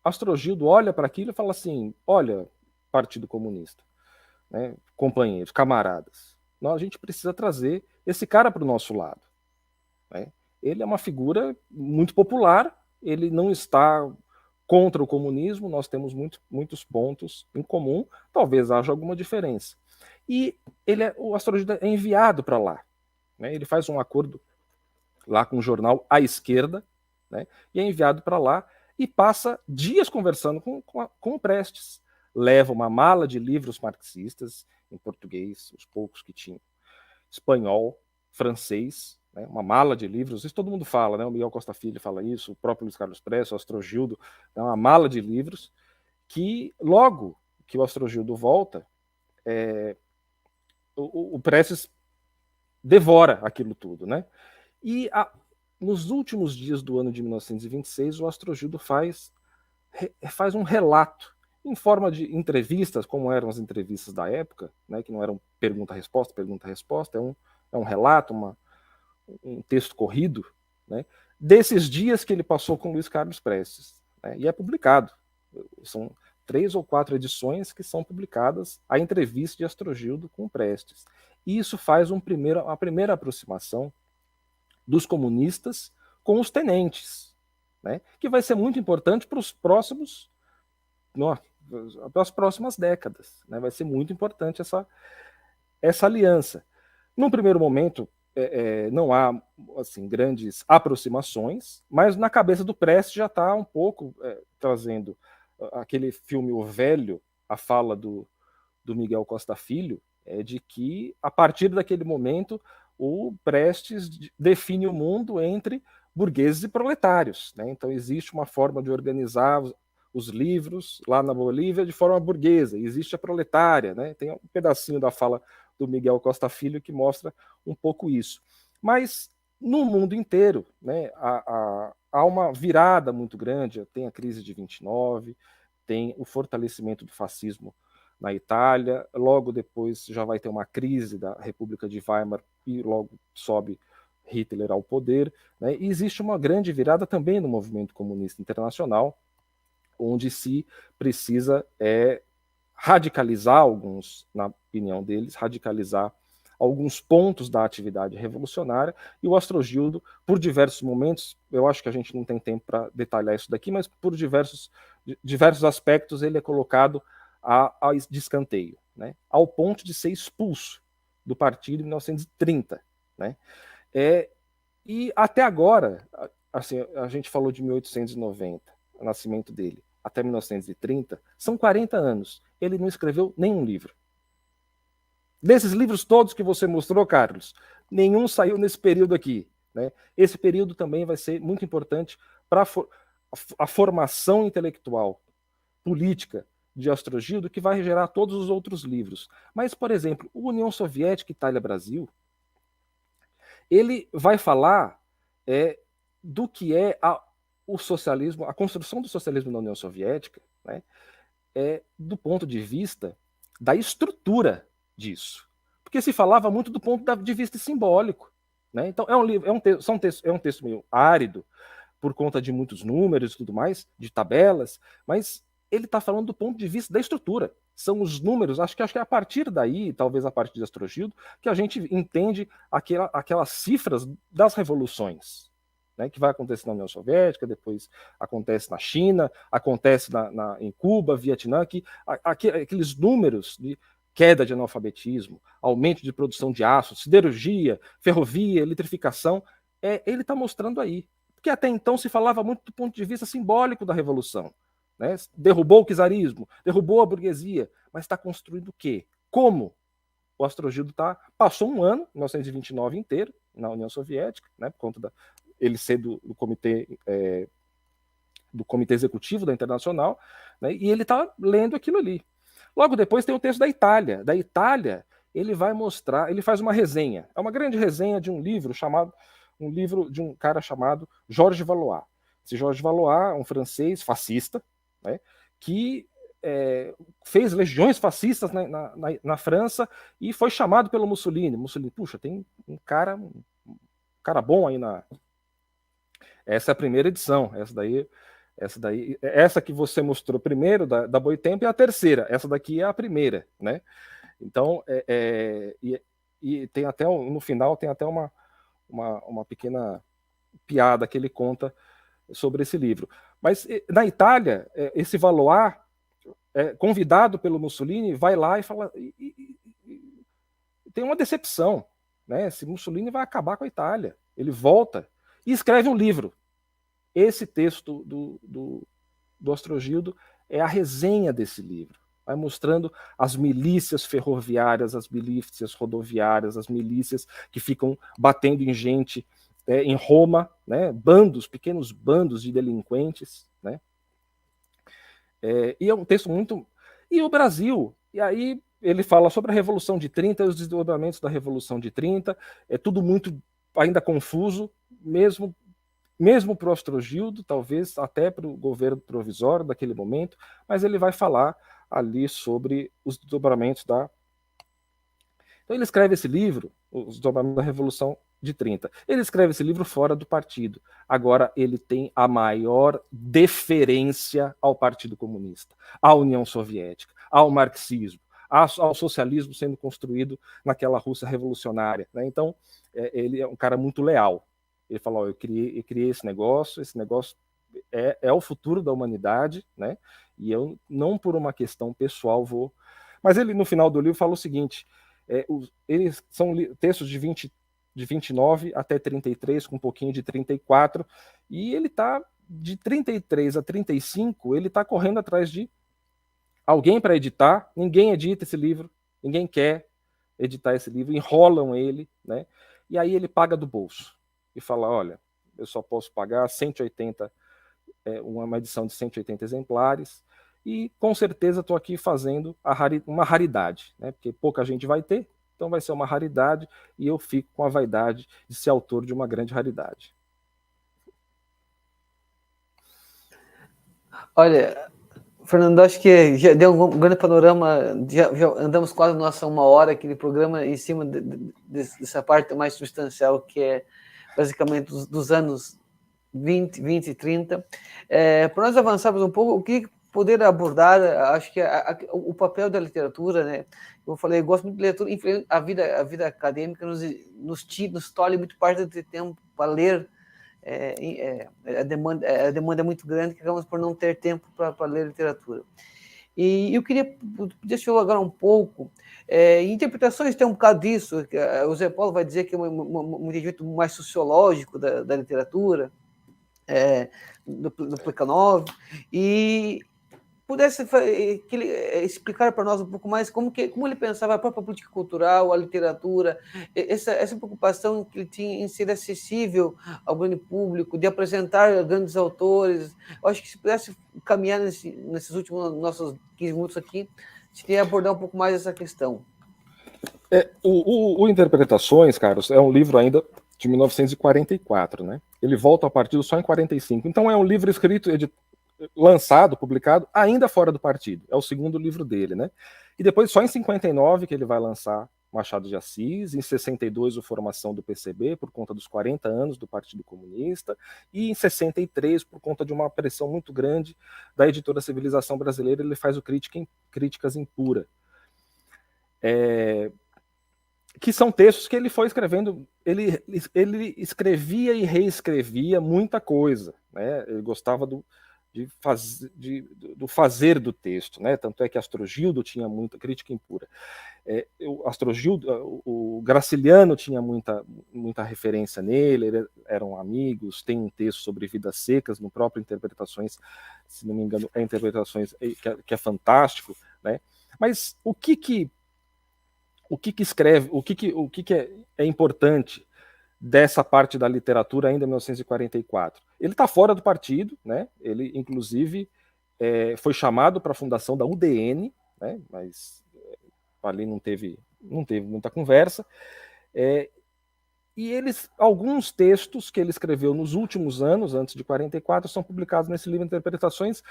Astrogildo olha para aquilo e fala assim: olha, Partido Comunista, né, companheiros, camaradas, a gente precisa trazer esse cara para o nosso lado, né? Ele é uma figura muito popular, ele não está contra o comunismo, nós temos muitos pontos em comum, talvez haja alguma diferença. E o Astrogildo é enviado para lá, né? Ele faz um acordo lá com o jornal À Esquerda, né? E é enviado para lá e passa dias conversando com o Prestes. Leva uma mala de livros marxistas em português, os poucos que tinham, espanhol, francês, né? Uma mala de livros, isso todo mundo fala, né? O Miguel Costa Filho fala isso, o próprio Luiz Carlos Prestes, o Astrogildo, é uma mala de livros que logo que o Astrogildo volta, o Prestes devora aquilo tudo, né? E nos últimos dias do ano de 1926, o Astrogildo faz um relato em forma de entrevistas, como eram as entrevistas da época, né, que não eram pergunta-resposta, é um relato, um texto corrido, né, desses dias que ele passou com Luiz Carlos Prestes, né, e é publicado. São 3 ou 4 edições que são publicadas a entrevista de Astrogildo com Prestes. E isso faz uma primeira aproximação dos comunistas com os tenentes, né, que vai ser muito importante para os para as próximas décadas, né, vai ser muito importante essa aliança. Num primeiro momento, não há assim, grandes aproximações, mas na cabeça do Prestes já está um pouco trazendo aquele filme O Velho, a fala do Miguel Costa Filho, de que, a partir daquele momento, o Prestes define o mundo entre burgueses e proletários. Né? Então, existe uma forma de organizar os livros lá na Bolívia de forma burguesa, existe a proletária. Né? Tem um pedacinho da fala do Miguel Costa Filho que mostra um pouco isso. Mas, no mundo inteiro, né, há uma virada muito grande, tem a crise de 29, tem o fortalecimento do fascismo na Itália, logo depois já vai ter uma crise da República de Weimar e logo sobe Hitler ao poder, né? E existe uma grande virada também no movimento comunista internacional, onde se precisa radicalizar alguns, na opinião deles, radicalizar alguns pontos da atividade revolucionária, e o Astrogildo, por diversos momentos, eu acho que a gente não tem tempo para detalhar isso daqui, mas por diversos aspectos ele é colocado de escanteio, né? Ao ponto de ser expulso do partido em 1930. Né? E até agora, assim, a gente falou de 1890, o nascimento dele, até 1930, são 40 anos. Ele não escreveu nenhum livro. Desses livros todos que você mostrou, Carlos, nenhum saiu nesse período aqui. Né? Esse período também vai ser muito importante para a formação intelectual, política de Astrogildo, que vai gerar todos os outros livros. Mas, por exemplo, o União Soviética, Itália, Brasil, ele vai falar do que é o socialismo, a construção do socialismo na União Soviética, né, do ponto de vista da estrutura disso. Porque se falava muito do ponto de vista simbólico. Né? Então, é um texto meio árido, por conta de muitos números e tudo mais, de tabelas, mas ele está falando do ponto de vista da estrutura. São os números, acho que é a partir daí, talvez a partir de Astrogildo, que a gente entende aquelas cifras das revoluções, né, que vai acontecer na União Soviética, depois acontece na China, acontece em Cuba, Vietnã, aqueles números de queda de analfabetismo, aumento de produção de aço, siderurgia, ferrovia, eletrificação, ele está mostrando aí. Porque até então se falava muito do ponto de vista simbólico da Revolução. Né? Derrubou o czarismo, derrubou a burguesia, mas está construindo o quê? Como? O Astrogildo passou um ano, 1929 inteiro, na União Soviética, né, por conta ele ser do comitê executivo da Internacional, né, e ele está lendo aquilo ali. Logo depois tem o texto da Itália. Da Itália, ele vai mostrar, ele faz uma resenha, é uma grande resenha de um livro de um cara chamado Georges Valois. Esse Georges Valois é um francês fascista, né, que fez legiões fascistas na França e foi chamado pelo Mussolini. Mussolini, puxa, tem um cara bom aí Essa é a primeira edição, essa que você mostrou primeiro, da Boitempo, é a terceira, essa daqui é a primeira, né? Então, e tem até, no final, tem até uma pequena piada que ele conta sobre esse livro. Mas na Itália, esse Valois, convidado pelo Mussolini, vai lá e fala, tem uma decepção, né? Esse Mussolini vai acabar com a Itália. Ele volta e escreve um livro. Esse texto do Astrogildo é a resenha desse livro. Vai mostrando as milícias ferroviárias, as milícias rodoviárias, as milícias que ficam batendo em gente em Roma, né? Pequenos bandos de delinquentes. Né? E é um texto muito... E o Brasil, e aí ele fala sobre a Revolução de 30 e os desdobramentos da Revolução de 30, é tudo muito ainda confuso, mesmo para o Astrogildo, talvez até para o governo provisório daquele momento, mas ele vai falar ali sobre os desdobramentos da... Então ele escreve esse livro, Os Desdobramentos da Revolução de 30. Ele escreve esse livro fora do partido. Agora ele tem a maior deferência ao Partido Comunista, à União Soviética, ao marxismo, ao socialismo sendo construído naquela Rússia revolucionária. Né? Então ele é um cara muito leal. Ele falou, eu criei esse negócio é o futuro da humanidade, né? E eu, não por uma questão pessoal, Mas ele, no final do livro, fala o seguinte, eles são textos de de 29 até 33, com um pouquinho de 34, e ele está de 33 a 35, ele está correndo atrás de alguém para editar. Ninguém edita esse livro, ninguém quer editar esse livro, enrolam ele, né? E aí ele paga do bolso e fala, olha, eu só posso pagar 180, uma edição de 180 exemplares, e com certeza estou aqui fazendo uma raridade, né? Porque pouca gente vai ter, então vai ser uma raridade, e eu fico com a vaidade de ser autor de uma grande raridade. Olha, Fernando, acho que já deu um grande panorama, já andamos quase nossa 1 hora aqui de programa em cima dessa parte mais substancial, que é basicamente dos anos 20 e 30. Para nós avançarmos um pouco, o que poder abordar, acho que o papel da literatura, né? Eu falei, eu gosto muito de literatura, a vida acadêmica nos tolhe muito parte do tempo para ler. A demanda é muito grande, que acabamos por não ter tempo para ler literatura. E eu queria, deixa eu agora um pouco, interpretações tem um bocado disso, o Zé Paulo vai dizer que é um jeito mais sociológico da literatura, do Plekhanov, e pudesse explicar para nós um pouco mais como ele pensava a própria política cultural, a literatura, essa preocupação que ele tinha em ser acessível ao grande público, de apresentar grandes autores. Eu acho que se pudesse caminhar nesses últimos nossos 15 minutos aqui, seria abordar um pouco mais essa questão. O Interpretações, Carlos, é um livro ainda de 1944, né? Ele volta ao partido só em 45. Então é um livro escrito, lançado, publicado, ainda fora do partido. É o segundo livro dele, né? E depois, só em 59, que ele vai lançar Machado de Assis, em 62, o Formação do PCB, por conta dos 40 anos do Partido Comunista, e em 63, por conta de uma pressão muito grande da editora Civilização Brasileira, ele faz o Críticas em Pura. Que são textos que ele foi escrevendo, ele escrevia e reescrevia muita coisa, né? Ele gostava do fazer do texto, né? Tanto é que Astrogildo tinha muita Crítica Impura. Astrogildo, o Graciliano tinha muita referência nele, eram amigos. Tem um texto sobre Vidas Secas, no próprio Interpretações, se não me engano, Interpretações, que é fantástico, né? Mas o que escreve, o que é importante dessa parte da literatura ainda em 1944? Ele está fora do partido, né? Ele, inclusive, foi chamado para a fundação da UDN, né? Mas ali não teve muita conversa. E alguns textos que ele escreveu nos últimos anos, antes de 44, são publicados nesse livro Interpretações.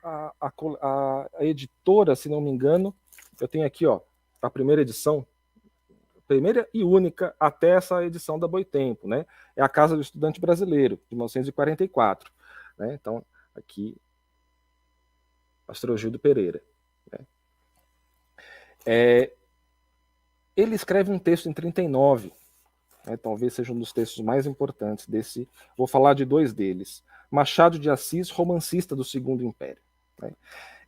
A editora, se não me engano, eu tenho aqui, ó, a primeira edição, primeira e única até essa edição da Boitempo, né? É a Casa do Estudante Brasileiro, de 1944. Né? Então, aqui, Astrogildo Pereira. Né? Ele escreve um texto em 39, né? Talvez seja um dos textos mais importantes desse. Vou falar de dois deles. Machado de Assis, romancista do Segundo Império. Né?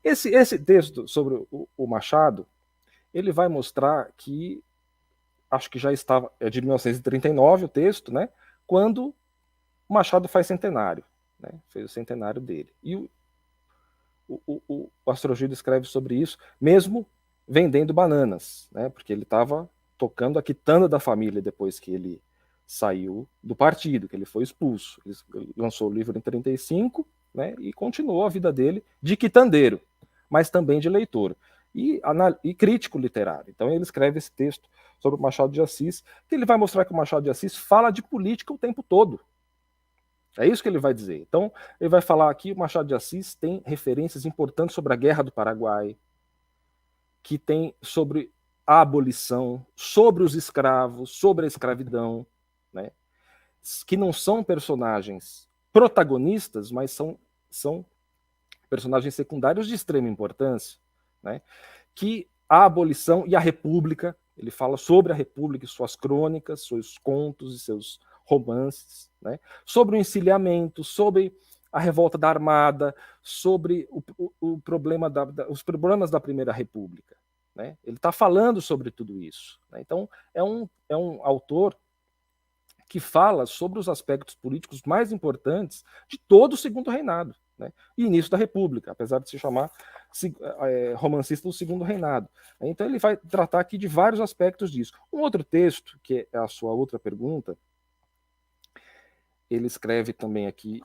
Esse texto sobre o Machado, ele vai mostrar que, acho que já estava, é de 1939 o texto, né? Quando o Machado faz centenário, né? Fez o centenário dele. E o Astrogildo escreve sobre isso, mesmo vendendo bananas, né? Porque ele estava tocando a quitanda da família depois que ele saiu do partido, que ele foi expulso. Ele lançou o livro em 35, né? E continuou a vida dele de quitandeiro, mas também de leitor. E crítico literário. Então ele escreve esse texto sobre o Machado de Assis, que ele vai mostrar que o Machado de Assis fala de política o tempo todo. É isso que ele vai dizer. Então ele vai falar aqui, o Machado de Assis tem referências importantes sobre a Guerra do Paraguai, que tem sobre a abolição, sobre os escravos, sobre a escravidão, né? Que não são personagens protagonistas, mas são personagens secundários de extrema importância, né? Que a abolição e a república, ele fala sobre a república e suas crônicas, seus contos e seus romances, né? Sobre o encilhamento, sobre a revolta da Armada, sobre o problema os problemas da Primeira República, né? Ele está falando sobre tudo isso, né? Então, é um autor que fala sobre os aspectos políticos mais importantes de todo o Segundo Reinado, né? E início da República, apesar de se chamar romancista do Segundo Reinado. Então ele vai tratar aqui de vários aspectos disso. Um outro texto, que é a sua outra pergunta, ele escreve também aqui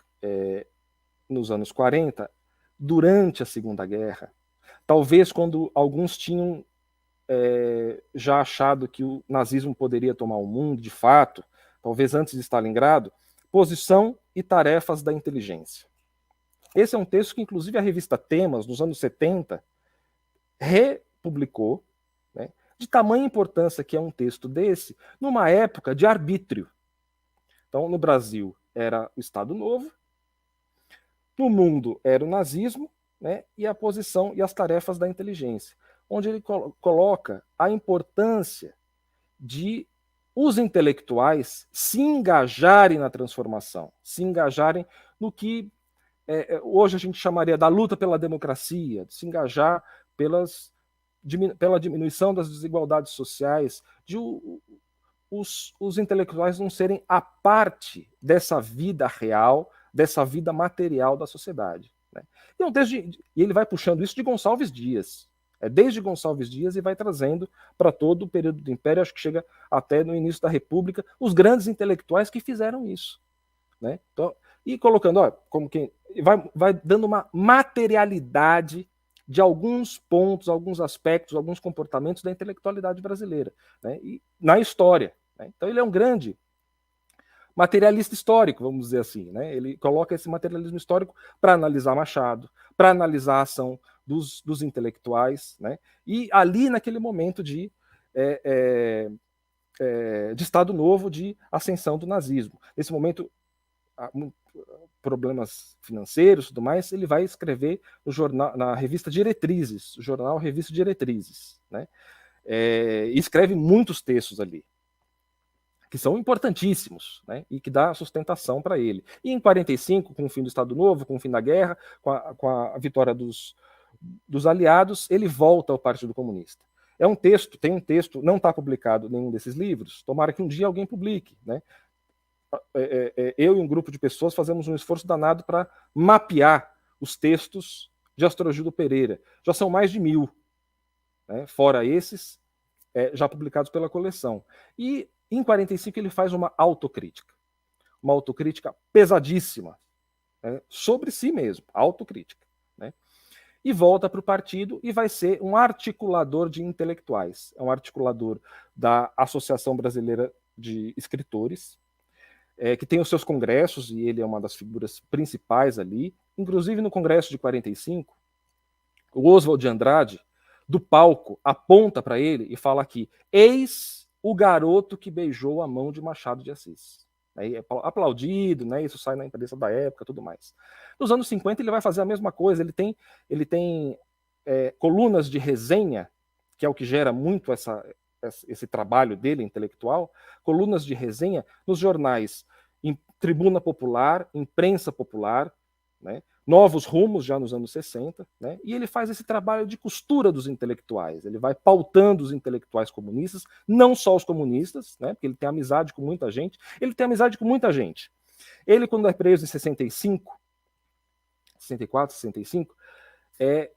nos anos 40, durante a Segunda Guerra, talvez quando alguns tinham já achado que o nazismo poderia tomar o mundo, de fato, talvez antes de Stalingrado, posição e tarefas da inteligência. Esse é um texto que, inclusive, a revista Temas, nos anos 70, republicou, né, de tamanha importância que é um texto desse, numa época de arbítrio. Então, no Brasil era o Estado Novo, no mundo era o nazismo, né, e a posição e as tarefas da inteligência, onde ele coloca a importância de os intelectuais se engajarem na transformação, se engajarem no que hoje a gente chamaria da luta pela democracia, de se engajar pela diminuição das desigualdades sociais, de os intelectuais não serem a parte dessa vida real, dessa vida material da sociedade, né? Então, e ele vai puxando isso de Gonçalves Dias. Desde Gonçalves Dias e vai trazendo para todo o período do Império, acho que chega até no início da República, os grandes intelectuais que fizeram isso, né? Então, e colocando, como quem vai dando uma materialidade de alguns pontos, alguns aspectos, alguns comportamentos da intelectualidade brasileira, né? E na história, né? Então ele é um grande materialista histórico, vamos dizer assim, né? Ele coloca esse materialismo histórico para analisar Machado, para analisar a ação dos intelectuais, né? E ali naquele momento de Estado Novo, de ascensão do nazismo. Nesse momento, problemas financeiros e tudo mais, ele vai escrever no jornal, na revista Diretrizes, o jornal Revista Diretrizes, né? E escreve muitos textos ali, que são importantíssimos, né, e que dá sustentação para ele. E em 45, com o fim do Estado Novo, com o fim da guerra, com a vitória dos aliados, ele volta ao Partido Comunista. Tem um texto, não está publicado em nenhum desses livros, tomara que um dia alguém publique, né? Eu e um grupo de pessoas fazemos um esforço danado para mapear os textos de Astrogildo Pereira. Já são mais de 1000, né, fora esses já publicados pela coleção. E em 45 ele faz uma autocrítica pesadíssima, né, sobre si mesmo, autocrítica, né? E volta para o partido e vai ser um articulador de intelectuais, é um articulador da Associação Brasileira de Escritores, que tem os seus congressos, e ele é uma das figuras principais ali. Inclusive no congresso de 45, o Oswald de Andrade, do palco, aponta para ele e fala aqui: eis o garoto que beijou a mão de Machado de Assis. É aplaudido, né? Isso sai na imprensa da época, tudo mais. Nos anos 50 ele vai fazer a mesma coisa, ele tem colunas de resenha, que é o que gera muito esse trabalho dele intelectual, colunas de resenha nos jornais, em Tribuna Popular, Imprensa Popular, né? Novos Rumos, já nos anos 60, né? E ele faz esse trabalho de costura dos intelectuais, ele vai pautando os intelectuais comunistas, não só os comunistas, né? Porque ele tem amizade com muita gente, Ele, quando é preso em 65, 64, 65,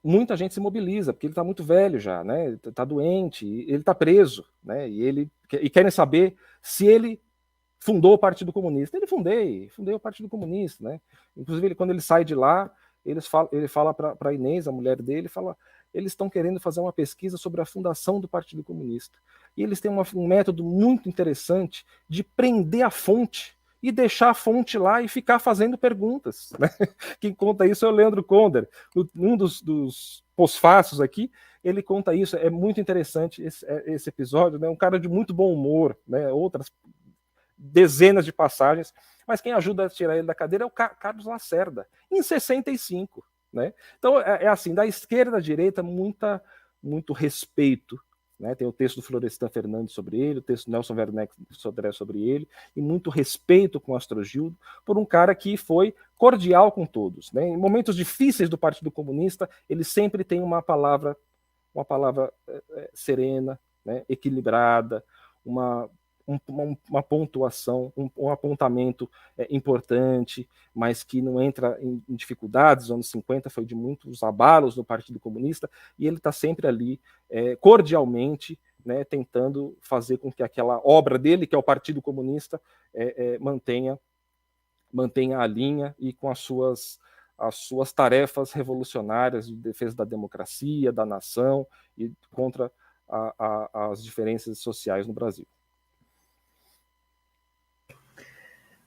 muita gente se mobiliza, porque ele está muito velho já, né? Está doente, ele está preso, né? E querem saber se ele fundou o Partido Comunista. Ele fundei o Partido Comunista, né? Inclusive, quando ele sai de lá, ele fala para Inês, a mulher dele, eles estão querendo fazer uma pesquisa sobre a fundação do Partido Comunista. E eles têm um método muito interessante de prender a fonte e deixar a fonte lá e ficar fazendo perguntas, né? Quem conta isso é o Leandro Konder. Um dos pós-fácios aqui, ele conta isso. É muito interessante esse episódio, né? Um cara de muito bom humor, né? Outras dezenas de passagens, mas quem ajuda a tirar ele da cadeira é o Carlos Lacerda, em 65, né? Então assim, da esquerda à direita, muito respeito, né? Tem o texto do Florestan Fernandes sobre ele, o texto do Nelson Werneck Sodré sobre ele, e muito respeito com o Astrogildo, por um cara que foi cordial com todos, né? Em momentos difíceis do Partido Comunista, ele sempre tem uma palavra uma palavra serena, né, equilibrada, uma pontuação, um apontamento importante, mas que não entra em dificuldades. Os anos 50 foi de muitos abalos no Partido Comunista, e ele está sempre ali, cordialmente, né, tentando fazer com que aquela obra dele, que é o Partido Comunista, mantenha a linha e com as suas tarefas revolucionárias de defesa da democracia, da nação e contra as diferenças sociais no Brasil.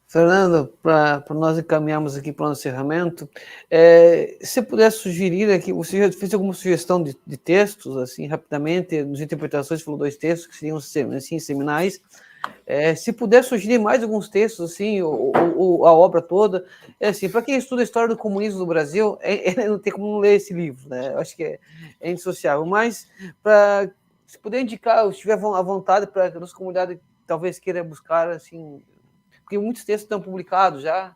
Fernando, para nós encaminharmos aqui para o encerramento, se pudesse sugerir aqui, você já fez alguma sugestão de textos, assim, rapidamente, nas interpretações, falou 2 textos que seriam, assim, seminais. Se puder sugerir mais alguns textos, assim, ou a obra toda, assim, para quem estuda a história do comunismo no Brasil, não tem como não ler esse livro, né? Eu acho que é indissociável, mas se puder indicar, se tiver à vontade, para a nossa comunidade talvez queira buscar, assim, porque muitos textos estão publicados já.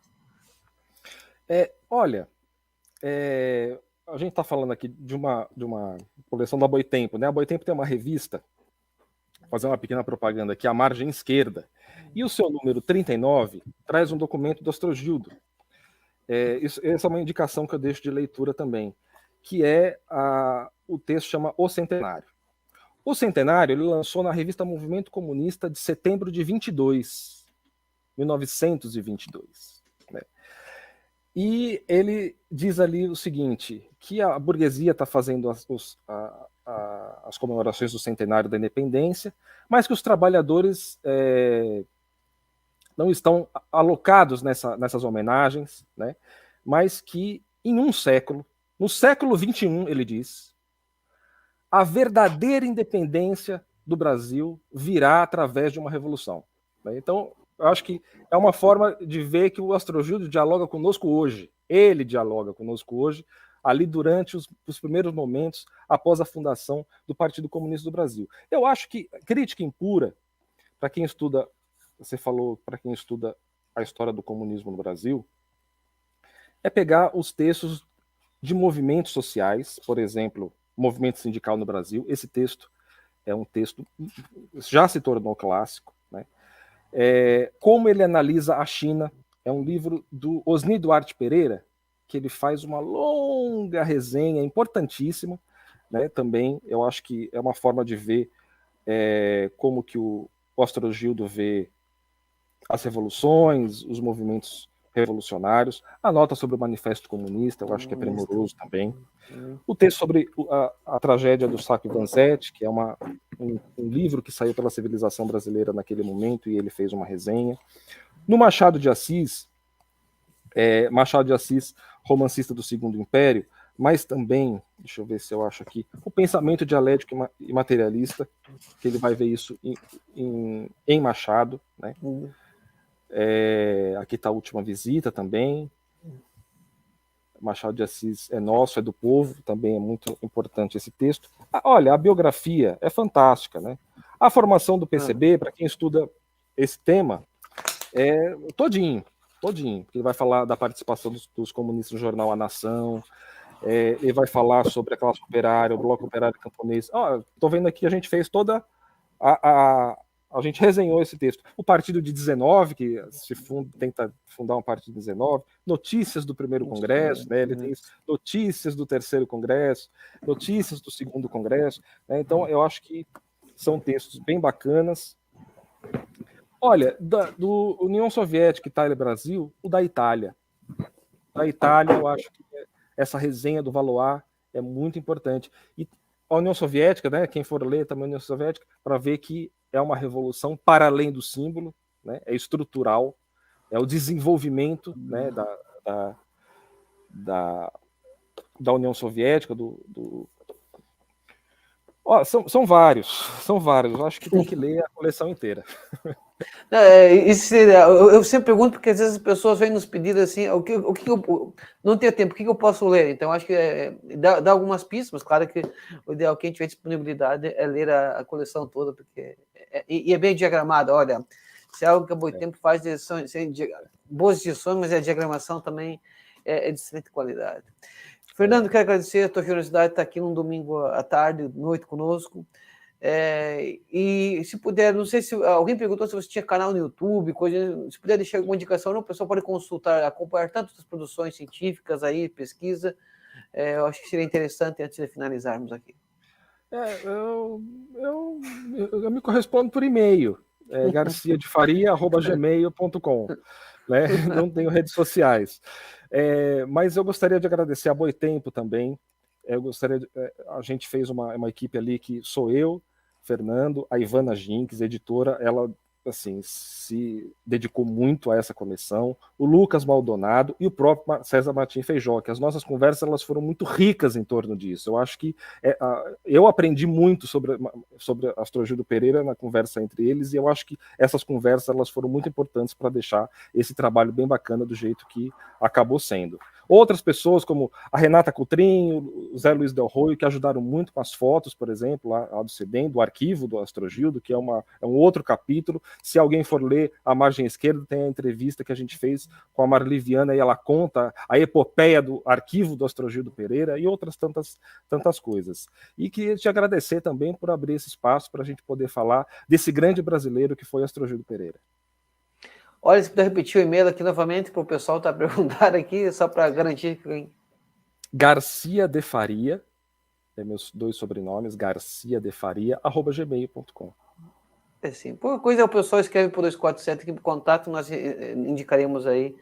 Olha, a gente está falando aqui de uma coleção da Boitempo, né? A Boitempo tem uma revista, vou fazer uma pequena propaganda aqui, a Margem Esquerda, e o seu número 39 traz um documento do Astrogildo. Essa é uma indicação que eu deixo de leitura também, que o texto chama O Centenário. O Centenário ele lançou na revista Movimento Comunista de setembro de 1922. Né? E ele diz ali o seguinte, que a burguesia está fazendo as comemorações do centenário da independência, mas que os trabalhadores não estão alocados nessas homenagens, né? Mas que em um século, no século XXI, ele diz, a verdadeira independência do Brasil virá através de uma revolução. Né? Então, eu acho que é uma forma de ver que o Astrogildo dialoga conosco hoje. Ele dialoga conosco hoje, ali durante os primeiros momentos após a fundação do Partido Comunista do Brasil. Eu acho que crítica impura, para quem estuda, você falou, para quem estuda a história do comunismo no Brasil, é pegar os textos de movimentos sociais, por exemplo, movimento sindical no Brasil. Esse texto é um texto já se tornou clássico, né? Como ele analisa a China, é um livro do Osni Duarte Pereira, que ele faz uma longa resenha importantíssima, né? Também eu acho que é uma forma de ver como que o Astrogildo vê as revoluções, os movimentos revolucionários, a nota sobre o Manifesto Comunista, eu acho que é primoroso também. O texto sobre a tragédia do Sacco Vanzetti, que é um livro que saiu pela civilização brasileira naquele momento, e ele fez uma resenha. No Machado de Assis, romancista do Segundo Império, mas também, deixa eu ver se eu acho aqui, o pensamento dialético e materialista, que ele vai ver isso em Machado, né? Aqui está a Última Visita também. Machado de Assis é nosso, é do povo, também é muito importante esse texto. Olha, a biografia é fantástica, né? A formação do PCB, para quem estuda esse tema, todinho, porque ele vai falar da participação dos comunistas no jornal A Nação, ele vai falar sobre a classe operária, o bloco operário camponês. Estou vendo aqui, a gente fez toda a gente resenhou esse texto. O Partido de 19, que tenta fundar um Partido de 19, notícias do primeiro congresso, né? Ele tem notícias do terceiro congresso, notícias do segundo congresso, né? Então eu acho que são textos bem bacanas. Olha, do União Soviética, Itália e Brasil, o da Itália. Da Itália, eu acho que essa resenha do Valois é muito importante. E a União Soviética, né? Quem for ler também a União Soviética, para ver que é uma revolução para além do símbolo, né? É estrutural, é o desenvolvimento, né, da União Soviética, são vários, eu acho que tem que ler a coleção inteira. Eu sempre pergunto, porque às vezes as pessoas vêm nos pedir assim, o que eu não tenho tempo, o que eu posso ler? Então, acho que dá algumas pistas, mas claro que o ideal que a gente tiver disponibilidade é ler a coleção toda, porque é bem diagramada. Olha, se é algo que a Boitempo faz, boas edições, mas a diagramação também é de excelente qualidade. Fernando, quero agradecer a tua generosidade de estar aqui num domingo à tarde, noite conosco. E se puder, não sei se alguém perguntou se você tinha canal no YouTube, coisa, se puder deixar alguma indicação, não, o pessoal pode consultar, acompanhar tantas produções científicas aí, pesquisa. Eu acho que seria interessante antes de finalizarmos aqui. Eu me correspondo por e-mail, garciadefaria@gmail.com. Né? Não tenho redes sociais. Mas eu gostaria de agradecer a Boitempo também. A gente fez uma equipe ali que sou eu, Fernando, a Ivana Jinques, editora, ela assim, se dedicou muito a essa comissão, o Lucas Maldonado e o próprio César Martim Feijó, que as nossas conversas elas foram muito ricas em torno disso. Eu acho que eu aprendi muito sobre Astrogildo Pereira na conversa entre eles, e eu acho que essas conversas elas foram muito importantes para deixar esse trabalho bem bacana do jeito que acabou sendo. Outras pessoas, como a Renata Coutrinho, o Zé Luiz Del Roio, que ajudaram muito com as fotos, por exemplo, lá do CEDEM, do arquivo do Astrogildo, que é um outro capítulo. Se alguém for ler a margem esquerda, tem a entrevista que a gente fez com a Marli Viana, e ela conta a epopeia do arquivo do Astrogildo Pereira e outras tantas coisas. E queria te agradecer também por abrir esse espaço para a gente poder falar desse grande brasileiro que foi Astrogildo Pereira. Olha, se puder repetir o e-mail aqui novamente, para o pessoal estar perguntando aqui, só para garantir que... Garcia de Faria, meus 2 sobrenomes, garciadefaria@gmail.com. Sim. Por coisa, o pessoal escreve por 247 aqui, por contato, nós indicaremos aí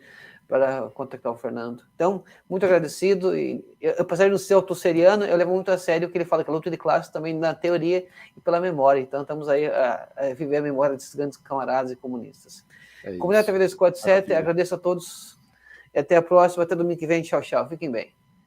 para contactar o Fernando. Então, muito agradecido. E, apesar de não ser autosseriano, eu levo muito a sério o que ele fala, que a luta de classe também na teoria e pela memória. Então, estamos aí a viver a memória desses grandes camaradas e comunistas. Comunidade TV 247, agradeço a todos. E até a próxima, até domingo que vem. Tchau, tchau. Fiquem bem.